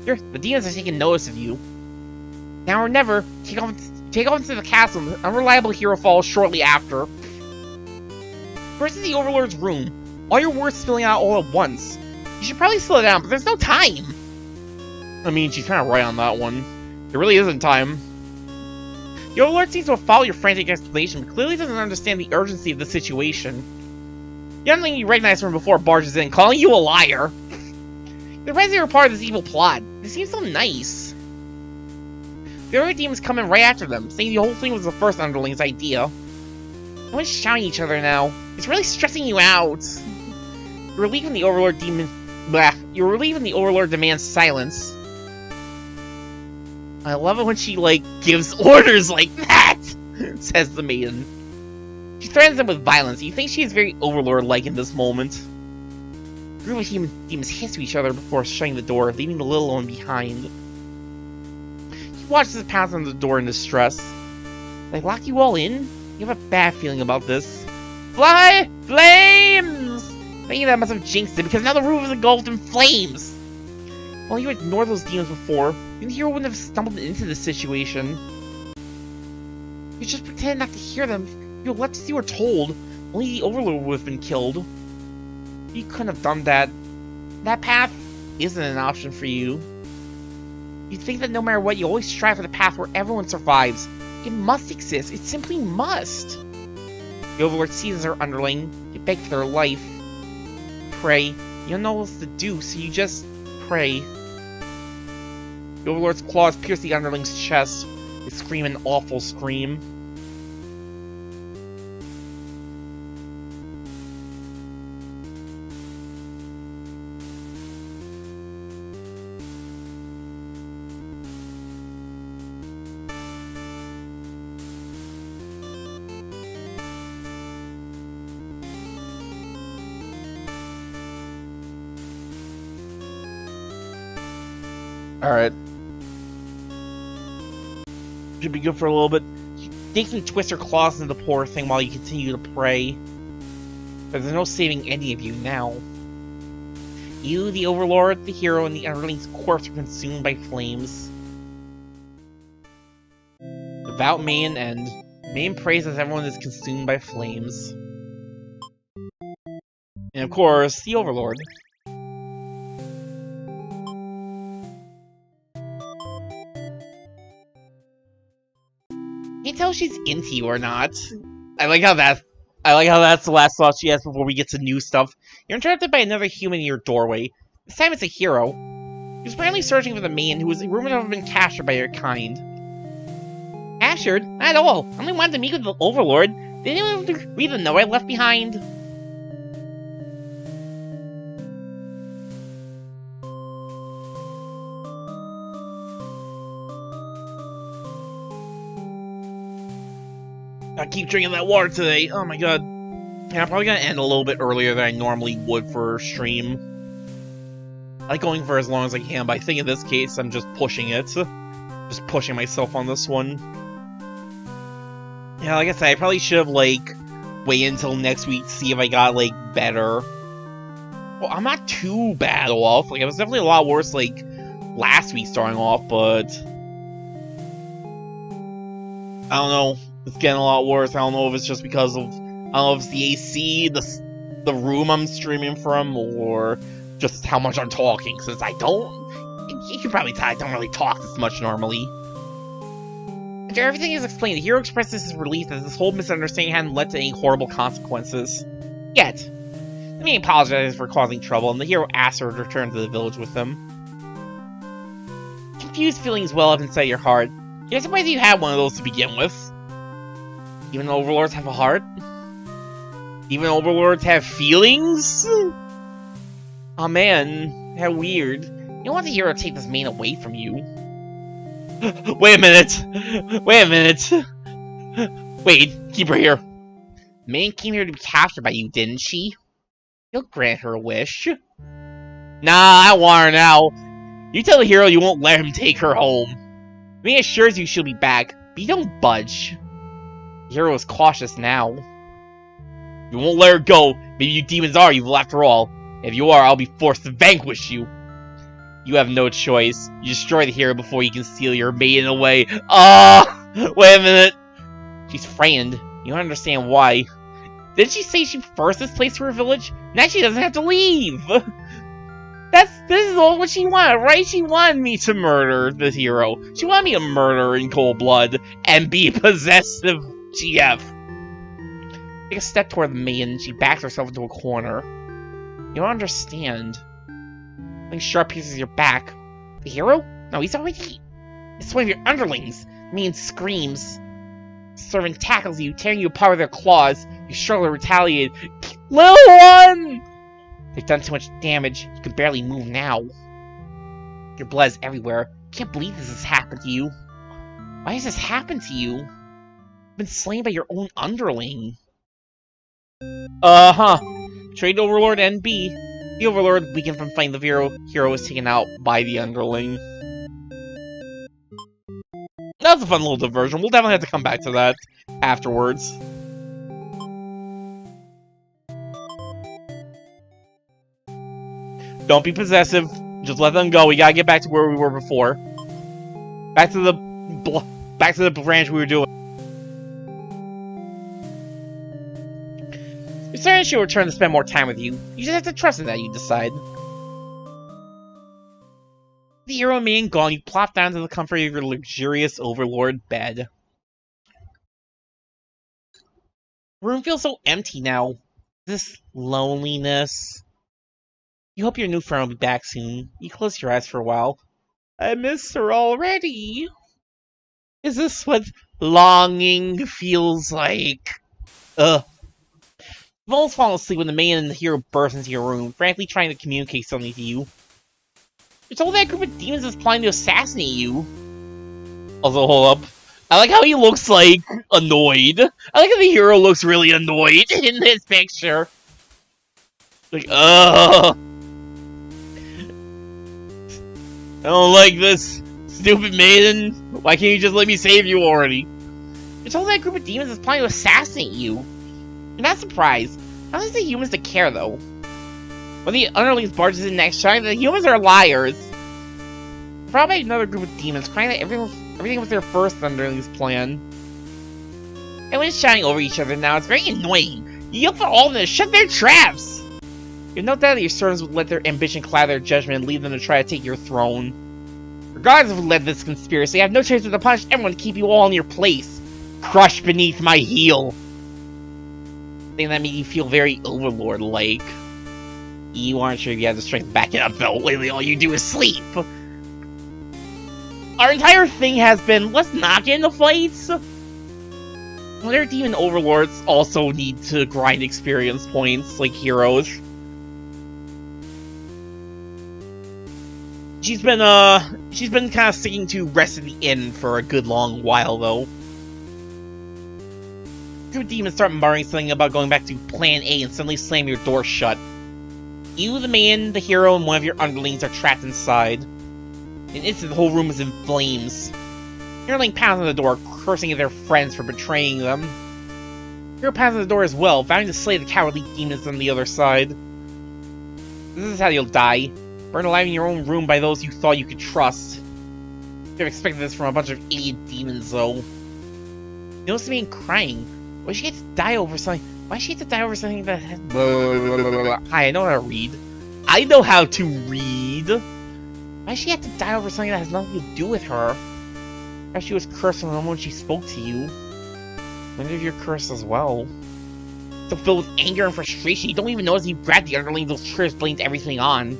The demons are taking notice of you. Now or never, take off into the castle. An unreliable hero follows shortly after. First is the Overlord's room. All your words spilling out all at once. You should probably slow down, but there's no time. I mean, she's kind of right on that one. There really isn't time. The Overlord seems to have followed your frantic explanation, but clearly doesn't understand the urgency of the situation. The underling you recognize from before barges in, calling you a liar. The rest are part of this evil plot. They seem so nice. The other demons come in right after them, saying the whole thing was the first underling's idea. Everyone's shouting at each other now. It's really stressing you out. You're relieved when the Overlord demands silence. I love it when she, gives orders like that, says the maiden. She threatens them with violence. You think she is very Overlord-like in this moment. A group of demons hiss to each other before shutting the door, leaving the little one behind. She watches it pounce on the door in distress. Did I lock you all in? You have a bad feeling about this. Fly! Flames! Thinking that must have jinxed it, because now the room is engulfed in flames! Well, you ignored those demons before, then the hero wouldn't have stumbled into this situation. You just pretend not to hear them. If you left as you were told, only the Overlord would have been killed. You couldn't have done that. That path isn't an option for you. You think that no matter what, you always strive for the path where everyone survives. It must exist. It simply must. The Overlord sees their underling. You beg for their life. Pray. You don't know what else to do, so you just pray. The Overlord's claws pierce the underling's chest. They scream an awful scream. Alright. Should be good for a little bit. She digs and twists her claws into the poor thing while you continue to pray. But there's no saving any of you now. You, the Overlord, the hero, and the underling's corpse are consumed by flames. Devout main end. Main prays as everyone is consumed by flames. And of course, the Overlord. Can't tell if she's into you or not. I like how that's the last thought she has before we get to new stuff. You're interrupted by another human in your doorway. This time it's a hero. He was apparently searching for the man who was rumored to have been captured by your kind. Captured? Not at all. I only wanted to meet with the Overlord. Did anyone read the note I left behind? I keep drinking that water today. Oh my god. And I'm probably gonna end a little bit earlier than I normally would for stream. I like going for as long as I can, but I think in this case I'm just pushing it. Just pushing myself on this one. Yeah, like I said, I probably should have, like, waited until next week to see if I got, like, better. Well, I'm not too bad off. Like, it was definitely a lot worse, like, last week starting off, but I don't know. It's getting a lot worse. I don't know if it's just because of, I don't know if it's the AC, the room I'm streaming from, or just how much I'm talking, since I don't, you can probably tell I don't really talk this much normally. After everything is explained, the hero expresses his relief that this whole misunderstanding hadn't led to any horrible consequences. Yet, the man apologizes for causing trouble, and the hero asks her to return to the village with him. Confused feelings well up inside your heart. You're surprised you had one of those to begin with. Even Overlords have a heart? Even Overlords have feelings? Oh man, how weird. You don't want the hero to take this man away from you. Wait a minute! Wait a minute! Wait, keep her here. The man came here to be captured by you, didn't she? You'll grant her a wish. Nah, I want her now. You tell the hero you won't let him take her home. The man assures you she'll be back, but you don't budge. The hero is cautious now. You won't let her go. Maybe you demons are evil after all. If you are, I'll be forced to vanquish you. You have no choice. You destroy the hero before you can steal your maiden away. Ah! Wait a minute. She's frightened. You don't understand why. Didn't she say she prefers this place to her village? Now she doesn't have to leave. This is all what she wanted, right? She wanted me to murder the hero. She wanted me to murder in cold blood and be possessive. GF. Take a step toward the maiden. She backs herself into a corner. You don't understand. Something sharp pierces your back. The hero? No, he's already. It's one of your underlings. The maiden screams. The servant tackles you, tearing you apart with their claws. You struggle to retaliate. Little one! They've done too much damage. You can barely move now. Your blood is everywhere. I can't believe this has happened to you. Why has this happened to you? You've been slain by your own underling. Trade Overlord NB. The Overlord, weakened from fighting the hero was taken out by the underling. That was a fun little diversion. We'll definitely have to come back to that afterwards. Don't be possessive. Just let them go. We gotta get back to where we were before. Back to the branch we were doing. You're certain she'll return to spend more time with you. You just have to trust in that, you decide. The hero being gone, you plop down to the comfort of your luxurious overlord bed. The room feels so empty now. This loneliness. You hope your new friend will be back soon. You close your eyes for a while. I miss her already. Is this what longing feels like? Ugh. You've almost fallen asleep when the man and the hero burst into your room, frankly trying to communicate something to you. You're told that group of demons is planning to assassinate you. Also, hold up. I like how he looks, like, annoyed. I like how the hero looks really annoyed in this picture. Like, ugh. I don't like this. Stupid maiden. Why can't you just let me save you already? You're told that group of demons is planning to assassinate you. You're not surprised. How does the humans to care, though? When the underlings barges in next time, the humans are liars. Probably another group of demons crying that everything was their first underlings plan. Everyone's shouting over each other now. It's very annoying. You yell for all of them to shut their traps! You're no doubt that your servants would let their ambition cloud their judgment and leave them to try to take your throne. Regardless of who led this conspiracy, I have no choice but to punish everyone to keep you all in your place. Crushed beneath my heel. Thing that made you feel very overlord-like. You aren't sure if you have the strength to back it up, though. Lately, all you do is sleep. Our entire thing has been, let's not get into fights. Other demon overlords also need to grind experience points, like heroes. She's been kind of sticking to rest at the inn for a good long while, though. Two demons start muttering something about going back to Plan A and suddenly slam your door shut. You, the man, the hero, and one of your underlings are trapped inside. In an instant, the whole room is in flames. The underling pounds on the door, cursing at their friends for betraying them. The hero pounds on the door as well, vowing to slay the cowardly demons on the other side. This is how you'll die. Burned alive in your own room by those you thought you could trust. You have expected this from a bunch of idiot demons, though. You notice the man crying. Why does she have to die over something? Why does she have to die over something that has... Hi, I know how to read. I know how to read! Why does she have to die over something that has nothing to do with her? Perhaps she was cursed from the moment she spoke to you. Maybe you're cursed as well. So filled with anger and frustration, you don't even notice you grabbed the underlings those traitors blamed everything on.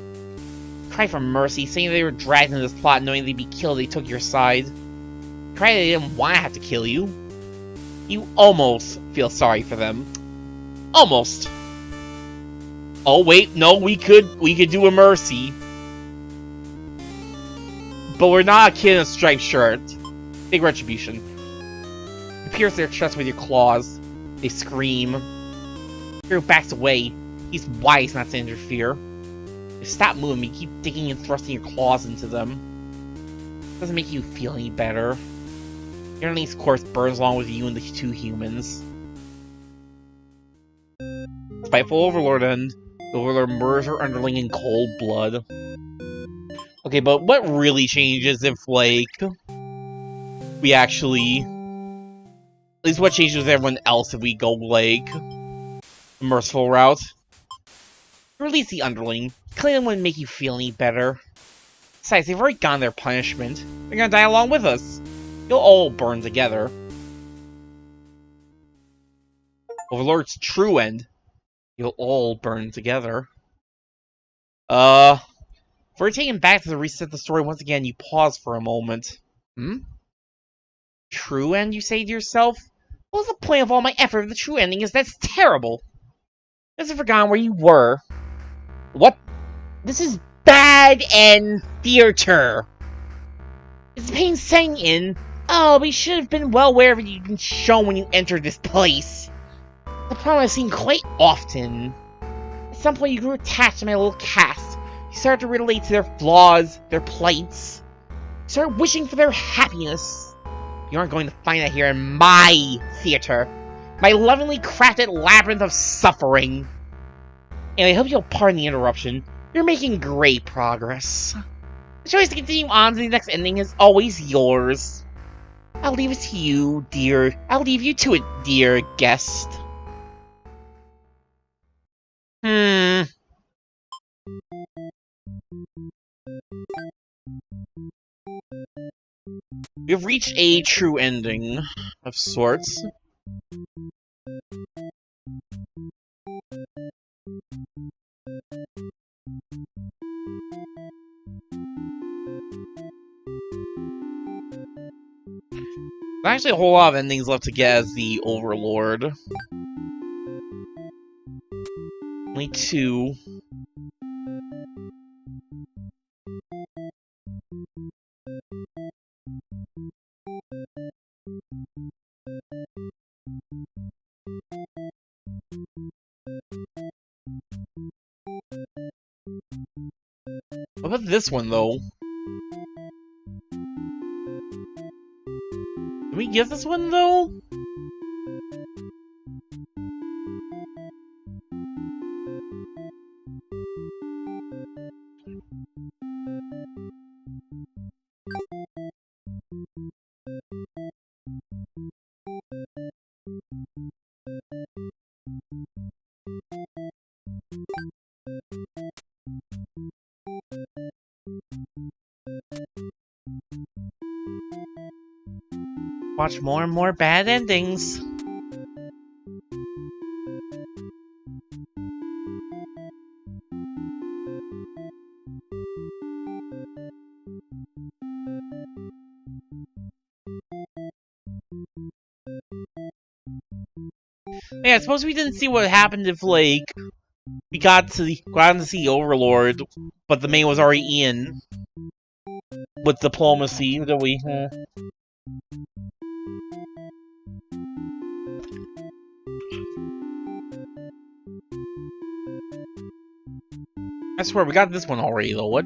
Cry for mercy, saying they were dragged into this plot knowing they'd be killed if they took your side. Cry that they didn't want to have to kill you. You almost feel sorry for them. Almost. Oh wait, no, we could do a mercy. But we're not a kid in a striped shirt. Big retribution. You pierce their chest with your claws. They scream. Hero backs away. He's wise not to interfere. If stop moving, you keep digging and thrusting your claws into them. Doesn't make you feel any better. Your underling's corpse burns along with you and the two humans. Spiteful Overlord and the Overlord murders her underling in cold blood. Okay, but what really changes if, like, we actually... At least what changes with everyone else if we go, like, the merciful route? Release the underling. Killing them wouldn't make you feel any better. Besides, they've already gotten their punishment. They're gonna die along with us. You'll all burn together. Overlord's true end. You'll all burn together. Before taking back to reset the story once again, you pause for a moment. True end, you say to yourself? What's the point of all my effort if the true ending is that's terrible? You have forgotten where you were. What? This is bad end theater. Is the pain setting in? Oh, we should have been well aware of it you'd been shown when you entered this place. The problem I've seen quite often. At some point you grew attached to my little cast. You started to relate to their flaws, their plights. You started wishing for their happiness. You aren't going to find that here in my theater. My lovingly crafted labyrinth of suffering. And I hope you'll pardon the interruption. You're making great progress. The choice to continue on to the next ending is always yours. I'll leave it to you, dear. I'll leave you to it, dear guest. We've reached a true ending of sorts. There's actually a whole lot of endings left to get as the Overlord. Only 2. What about this one, though? Did we get this one, though? Watch more and more bad endings. Yeah, I suppose we didn't see what happened if, like, we got to see Overlord, but the main was already in with diplomacy, did we? I swear, we got this one already, though. What?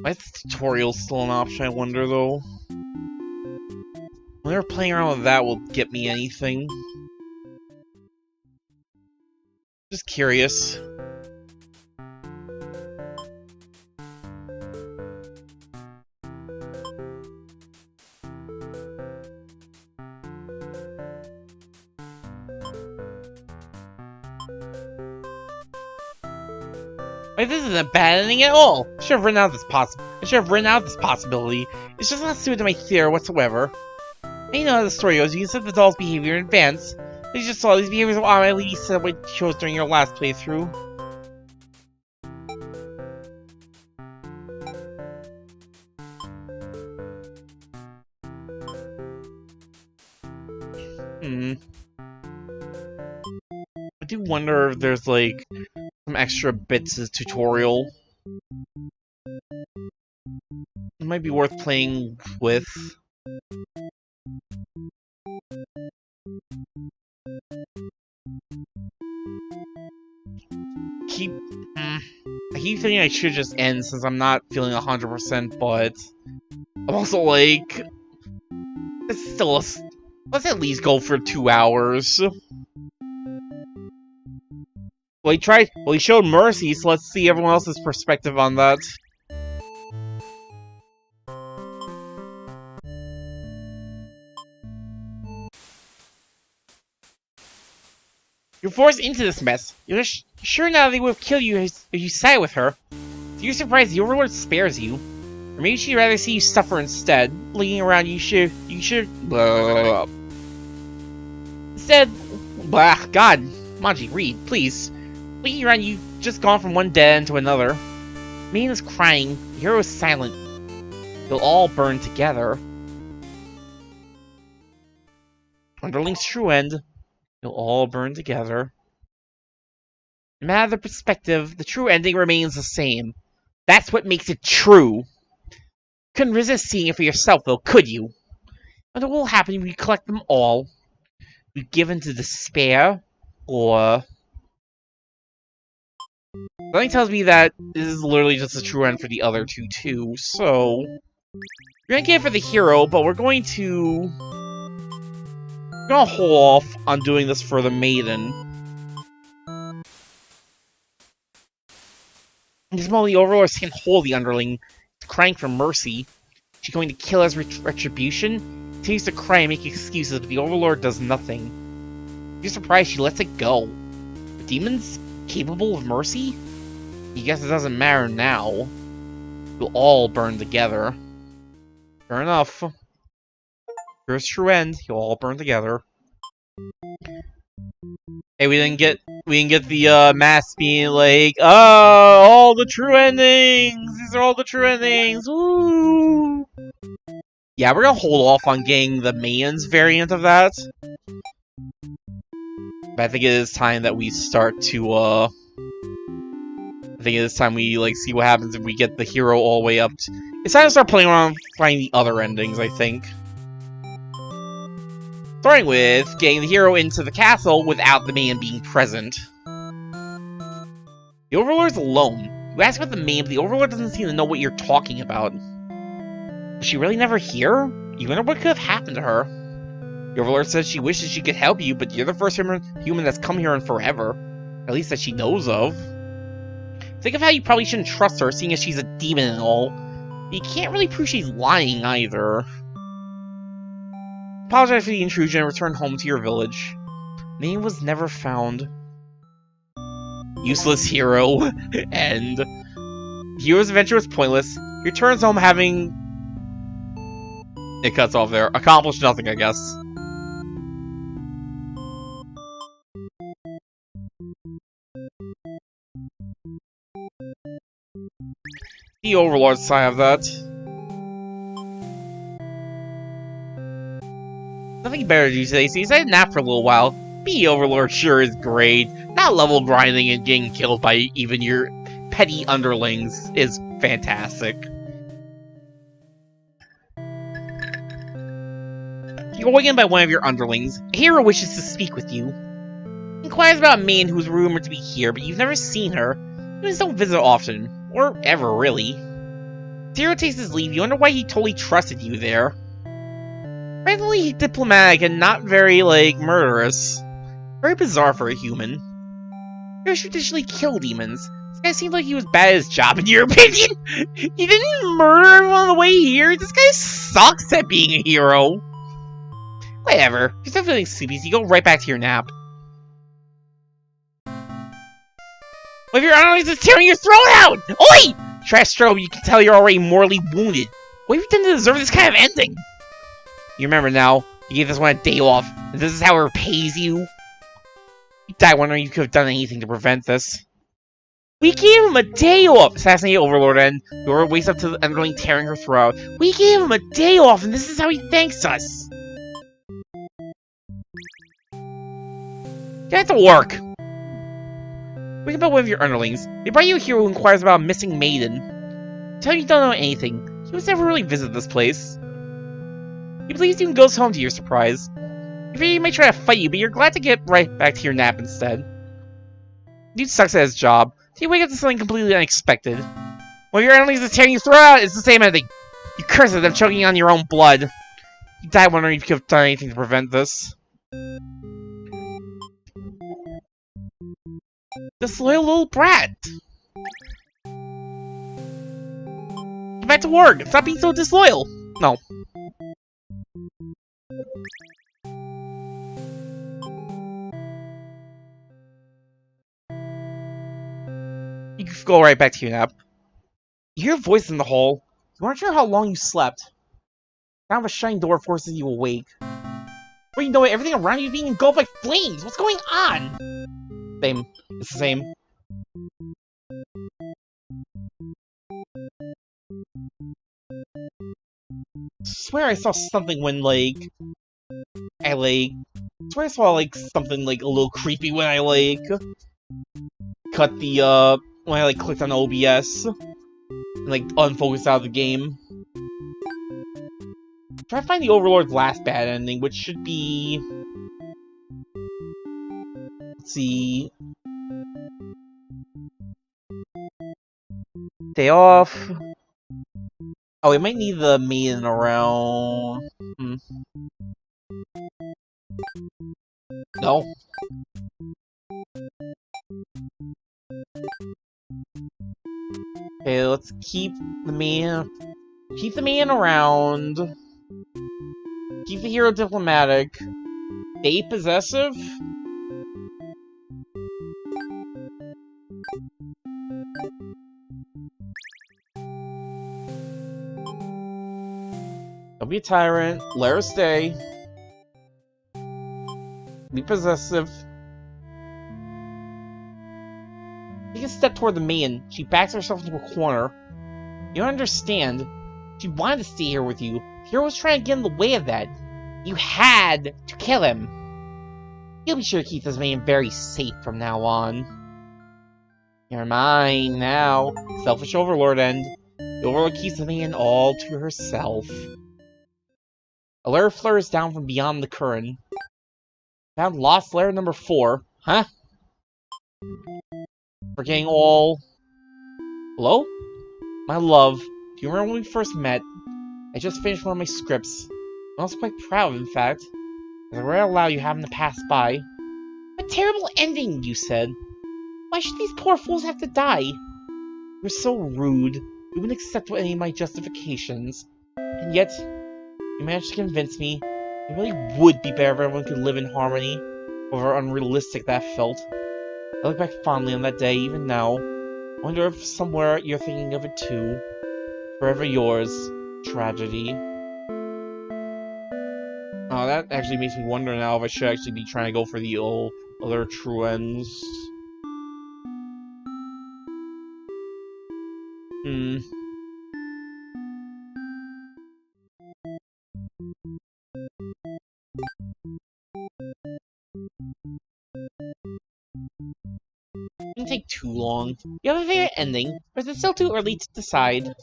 Why is the tutorial still an option, I wonder, though? Whenever playing around with that will get me anything. Just curious. Like, this isn't a bad ending at all. I should have written out this possibility. It's just not suited to my theory whatsoever. And you know how the story goes. You can set the doll's behavior in advance. You just saw these behaviors automatically set what you chose during your last playthrough. I do wonder if there's, like, some extra bits of tutorial. It might be worth playing with. I keep thinking I should just end since I'm not feeling 100%, but I'm also like, it's still let's at least go for 2 hours. Well, he showed mercy, so let's see everyone else's perspective on that. You're forced into this mess. You're sure now they would have killed you if you sat with her. So you're surprised the Overlord spares you. Or maybe she'd rather see you suffer instead. Looking around, you should... Blah. Instead... Blah, God. Manji, read, please. Looking around, you've just gone from one dead end to another. Main is crying. The hero is silent. They'll all burn together. Underling's true end. They'll all burn together. No matter the perspective, the true ending remains the same. That's what makes it true. Couldn't resist seeing it for yourself, though, could you? But what will happen if you collect them all? we give into despair, or something tells me that this is literally just a true end for the other two too. So we're gonna get it for the hero, but we're gonna hold off on doing this for the maiden. In this moment, the Overlord can't hold the underling, crying for mercy. She's going to kill as retribution. Continues to cry and make excuses, but the Overlord does nothing. You're surprised she lets it go. The demon's capable of mercy? I guess it doesn't matter now. We'll all burn together. Fair enough. Here's true end. You'll all burn together. Hey, we didn't get the mask being like, oh, all the true endings! These are all the true endings! Woo! Yeah, we're gonna hold off on getting the Maiden's variant of that. But I think it is time that we start to, I think it is time we, like, see what happens if we get the hero all the way up to... It's time to start playing around finding the other endings, I think. Starting with getting the hero into the castle without the man being present. The Overlord's alone. You ask about the man, but the Overlord doesn't seem to know what you're talking about. Was she really never here? You wonder what could have happened to her. The Overlord says she wishes she could help you, but you're the first human that's come here in forever. At least that she knows of. Think of how you probably shouldn't trust her, seeing as she's a demon and all. But you can't really prove she's lying either. Apologize for the intrusion and return home to your village. Name was never found. Useless hero. And hero's adventure was pointless. He returns home having... It cuts off there. Accomplished nothing, I guess. The Overlord's side of that. Nothing better to do today, so you decided to nap for a little while. Being Overlord sure is great. Not level grinding and getting killed by even your petty underlings is fantastic. You're awakened by one of your underlings. A hero wishes to speak with you. He inquires about a maiden who's rumored to be here, but you've never seen her. Humans don't visit often. Or ever, really. Zero takes his leave. You wonder why he totally trusted you there. Friendly, diplomatic, and not very, like, murderous. Very bizarre for a human. Heroes traditionally kill demons. This guy seemed like he was bad at his job, in your opinion. He didn't murder everyone on the way here. This guy sucks at being a hero. Whatever. If you're still feeling sleepy, so you go right back to your nap. Well, if your underlings is tearing your throat out! Oi! Trash strobe, you can tell you're already mortally wounded. What have you done to deserve this kind of ending? You remember now, you gave this one a day off, and this is how it repays you? You die wondering you could have done anything to prevent this. We gave him a day off! Assassinate Overlord and Dora wakes up to the underling tearing her throat. We gave him a day off, and this is how he thanks us! Get to work! Wake up one of your underlings. They brought you a hero who inquires about a missing maiden. Tell you don't know anything. He was never really visited this place. He believes you and goes home to your surprise. He may try to fight you, but you're glad to get right back to your nap instead. Dude sucks at his job, so you wake up to something completely unexpected. When your underlings is tearing your throat out, it's the same ending. You curse at them, choking on your own blood. You die wondering if you could have done anything to prevent this. Disloyal little brat! Get back to work! Stop being so disloyal! No. You can go right back to your nap. You hear a voice in the hall. You aren't sure how long you slept. The sound of a shutting door forces you awake. Before you know it, everything around you is being engulfed by flames! What's going on? Same. It's the same. I swear I saw something when, like... I swear I saw, like, something, like, a little creepy when I, like... cut the, when I, like, clicked on OBS. And, like, unfocused out of the game. Try to find the Overlord's last bad ending, which should be... Let's see. Day off. Oh, we might need the maiden around. No. Okay, let's keep the man. Keep the man around. Keep the hero diplomatic. Stay possessive. Don't be a tyrant. Let her stay. Be possessive. Take a step toward the maiden. She backs herself into a corner. You don't understand. She wanted to stay here with you. The hero was trying to get in the way of that. You had to kill him. You'll be sure to keep this maiden very safe from now on. You're mine now. Selfish overlord end. The overlord keeps the maiden all to herself. A lair flares down from beyond the current. Found lost lair number 4. Huh? Forgetting all... Hello? My love, do you remember when we first met? I just finished one of my scripts. I was quite proud, in fact. As I read out loud, you happened to pass by. A terrible ending, you said. Why should these poor fools have to die? You were so rude. You wouldn't accept any of my justifications. And yet, you managed to convince me it really would be better if everyone could live in harmony, however unrealistic that felt. I look back fondly on that day, even now. I wonder if somewhere you're thinking of it too. Forever yours, Tragedy. Oh, that actually makes me wonder now if I should actually be trying to go for the other true ends. It didn't take too long. You have a favorite ending, or is it still too early to decide?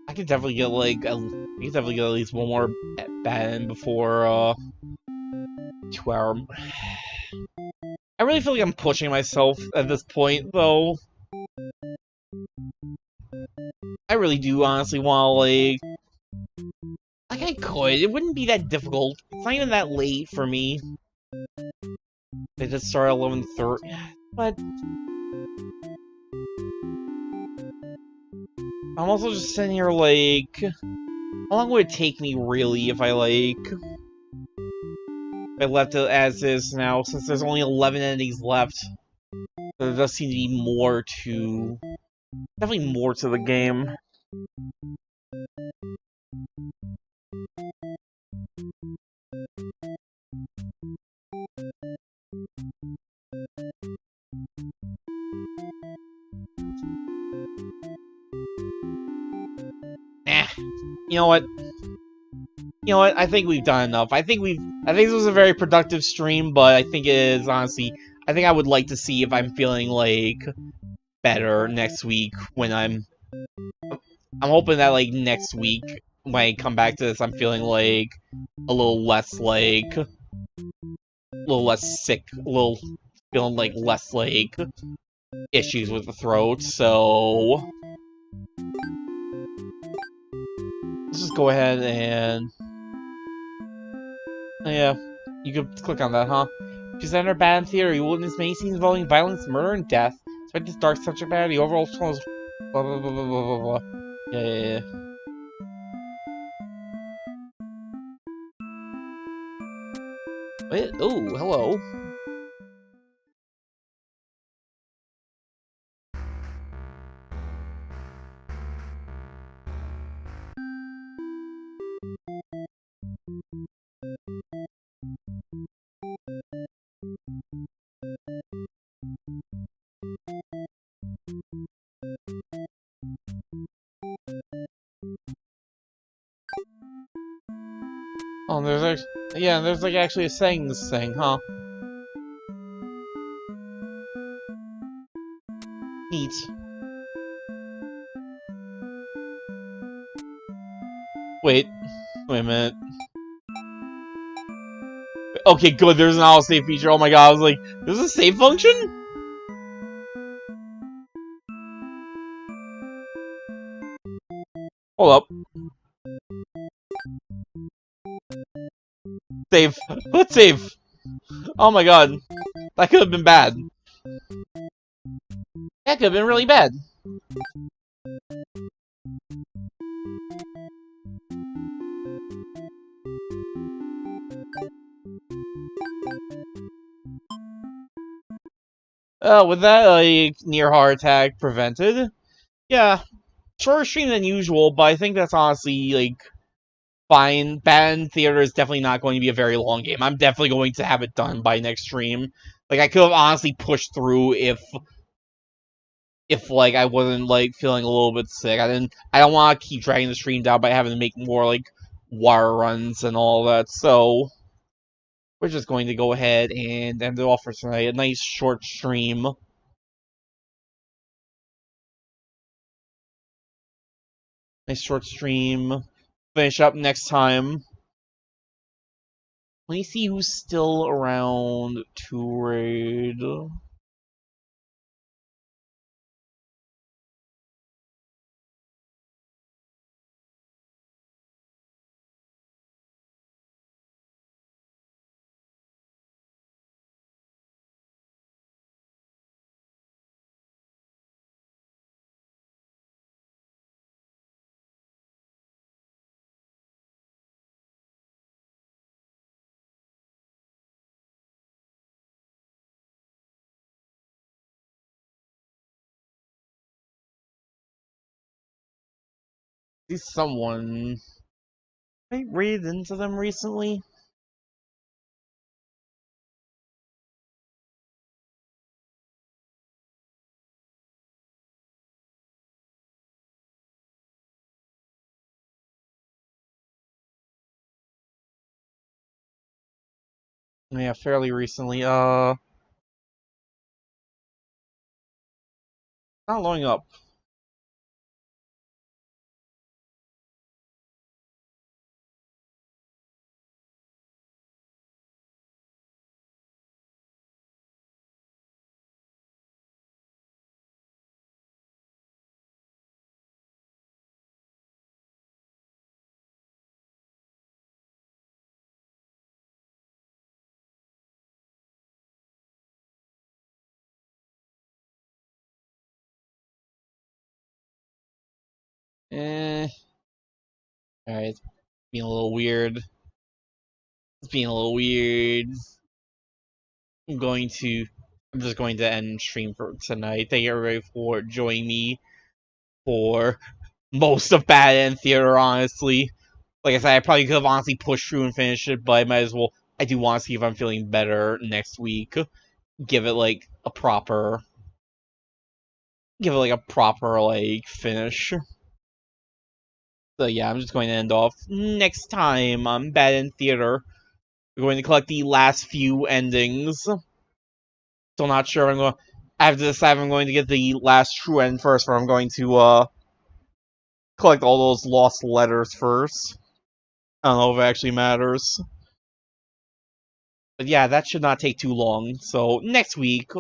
I could definitely get like at least one more bad end before 2 hour. I really feel like I'm pushing myself at this point, though. I really do honestly want to like I could. It wouldn't be that difficult. It's not even that late for me. They just start at 11:30, but I'm also just sitting here like, how long would it take me really if I left it as is now? Since there's only 11 endings left, there does seem to be more to, definitely more to the game. You know what? You know what? I think we've done enough. I think this was a very productive stream, but I think it is honestly. I think I would like to see if I'm feeling like better next week when I'm hoping that like next week when I come back to this, I'm feeling like a little less sick, feeling like less like issues with the throat. So let's just go ahead and yeah, you can click on that, huh? She's in her bad theater. You witness many scenes involving violence, murder, and death. Despite this dark subject matter, the overall tone is blah blah blah blah blah blah. Yeah. Wait, oh, hello. Oh, there's like actually a saying this thing, huh? Neat. Wait a minute. Okay, good, there's an auto-save feature. Oh my god, I was like, there's a save function? Hold up. Save. Let's save. Oh my god. That could have been bad. That could have been really bad. With that, like, near heart attack prevented, yeah, shorter stream than usual, but I think that's honestly, like, fine. Bad Theater is definitely not going to be a very long game. I'm definitely going to have it done by next stream. Like, I could have honestly pushed through if like, I wasn't, like, feeling a little bit sick. I don't want to keep dragging the stream down by having to make more, like, wire runs and all that, so we're just going to go ahead and end it off for tonight. A nice short stream. Nice short stream. Finish up next time. Let me see who's still around to raid. See someone. I raided into them recently. Yeah, fairly recently. Not loading up. Alright, it's being a little weird. It's being a little weird. I'm just going to end stream for tonight. Thank you everybody for joining me for most of Bad End Theater, honestly. Like I said, I probably could have honestly pushed through and finished it, but I might as well. I do want to see if I'm feeling better next week. Give it like a proper like finish. So yeah, I'm just going to end off next time on Bad End Theater. We're going to collect the last few endings. Still not sure. I have to decide if I'm going to get the last true end first, or I'm going to collect all those lost letters first. I don't know if it actually matters. But yeah, that should not take too long. So next week,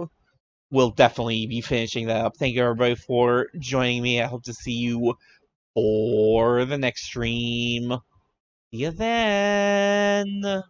we'll definitely be finishing that up. Thank you everybody for joining me. I hope to see you for the next stream. See you then.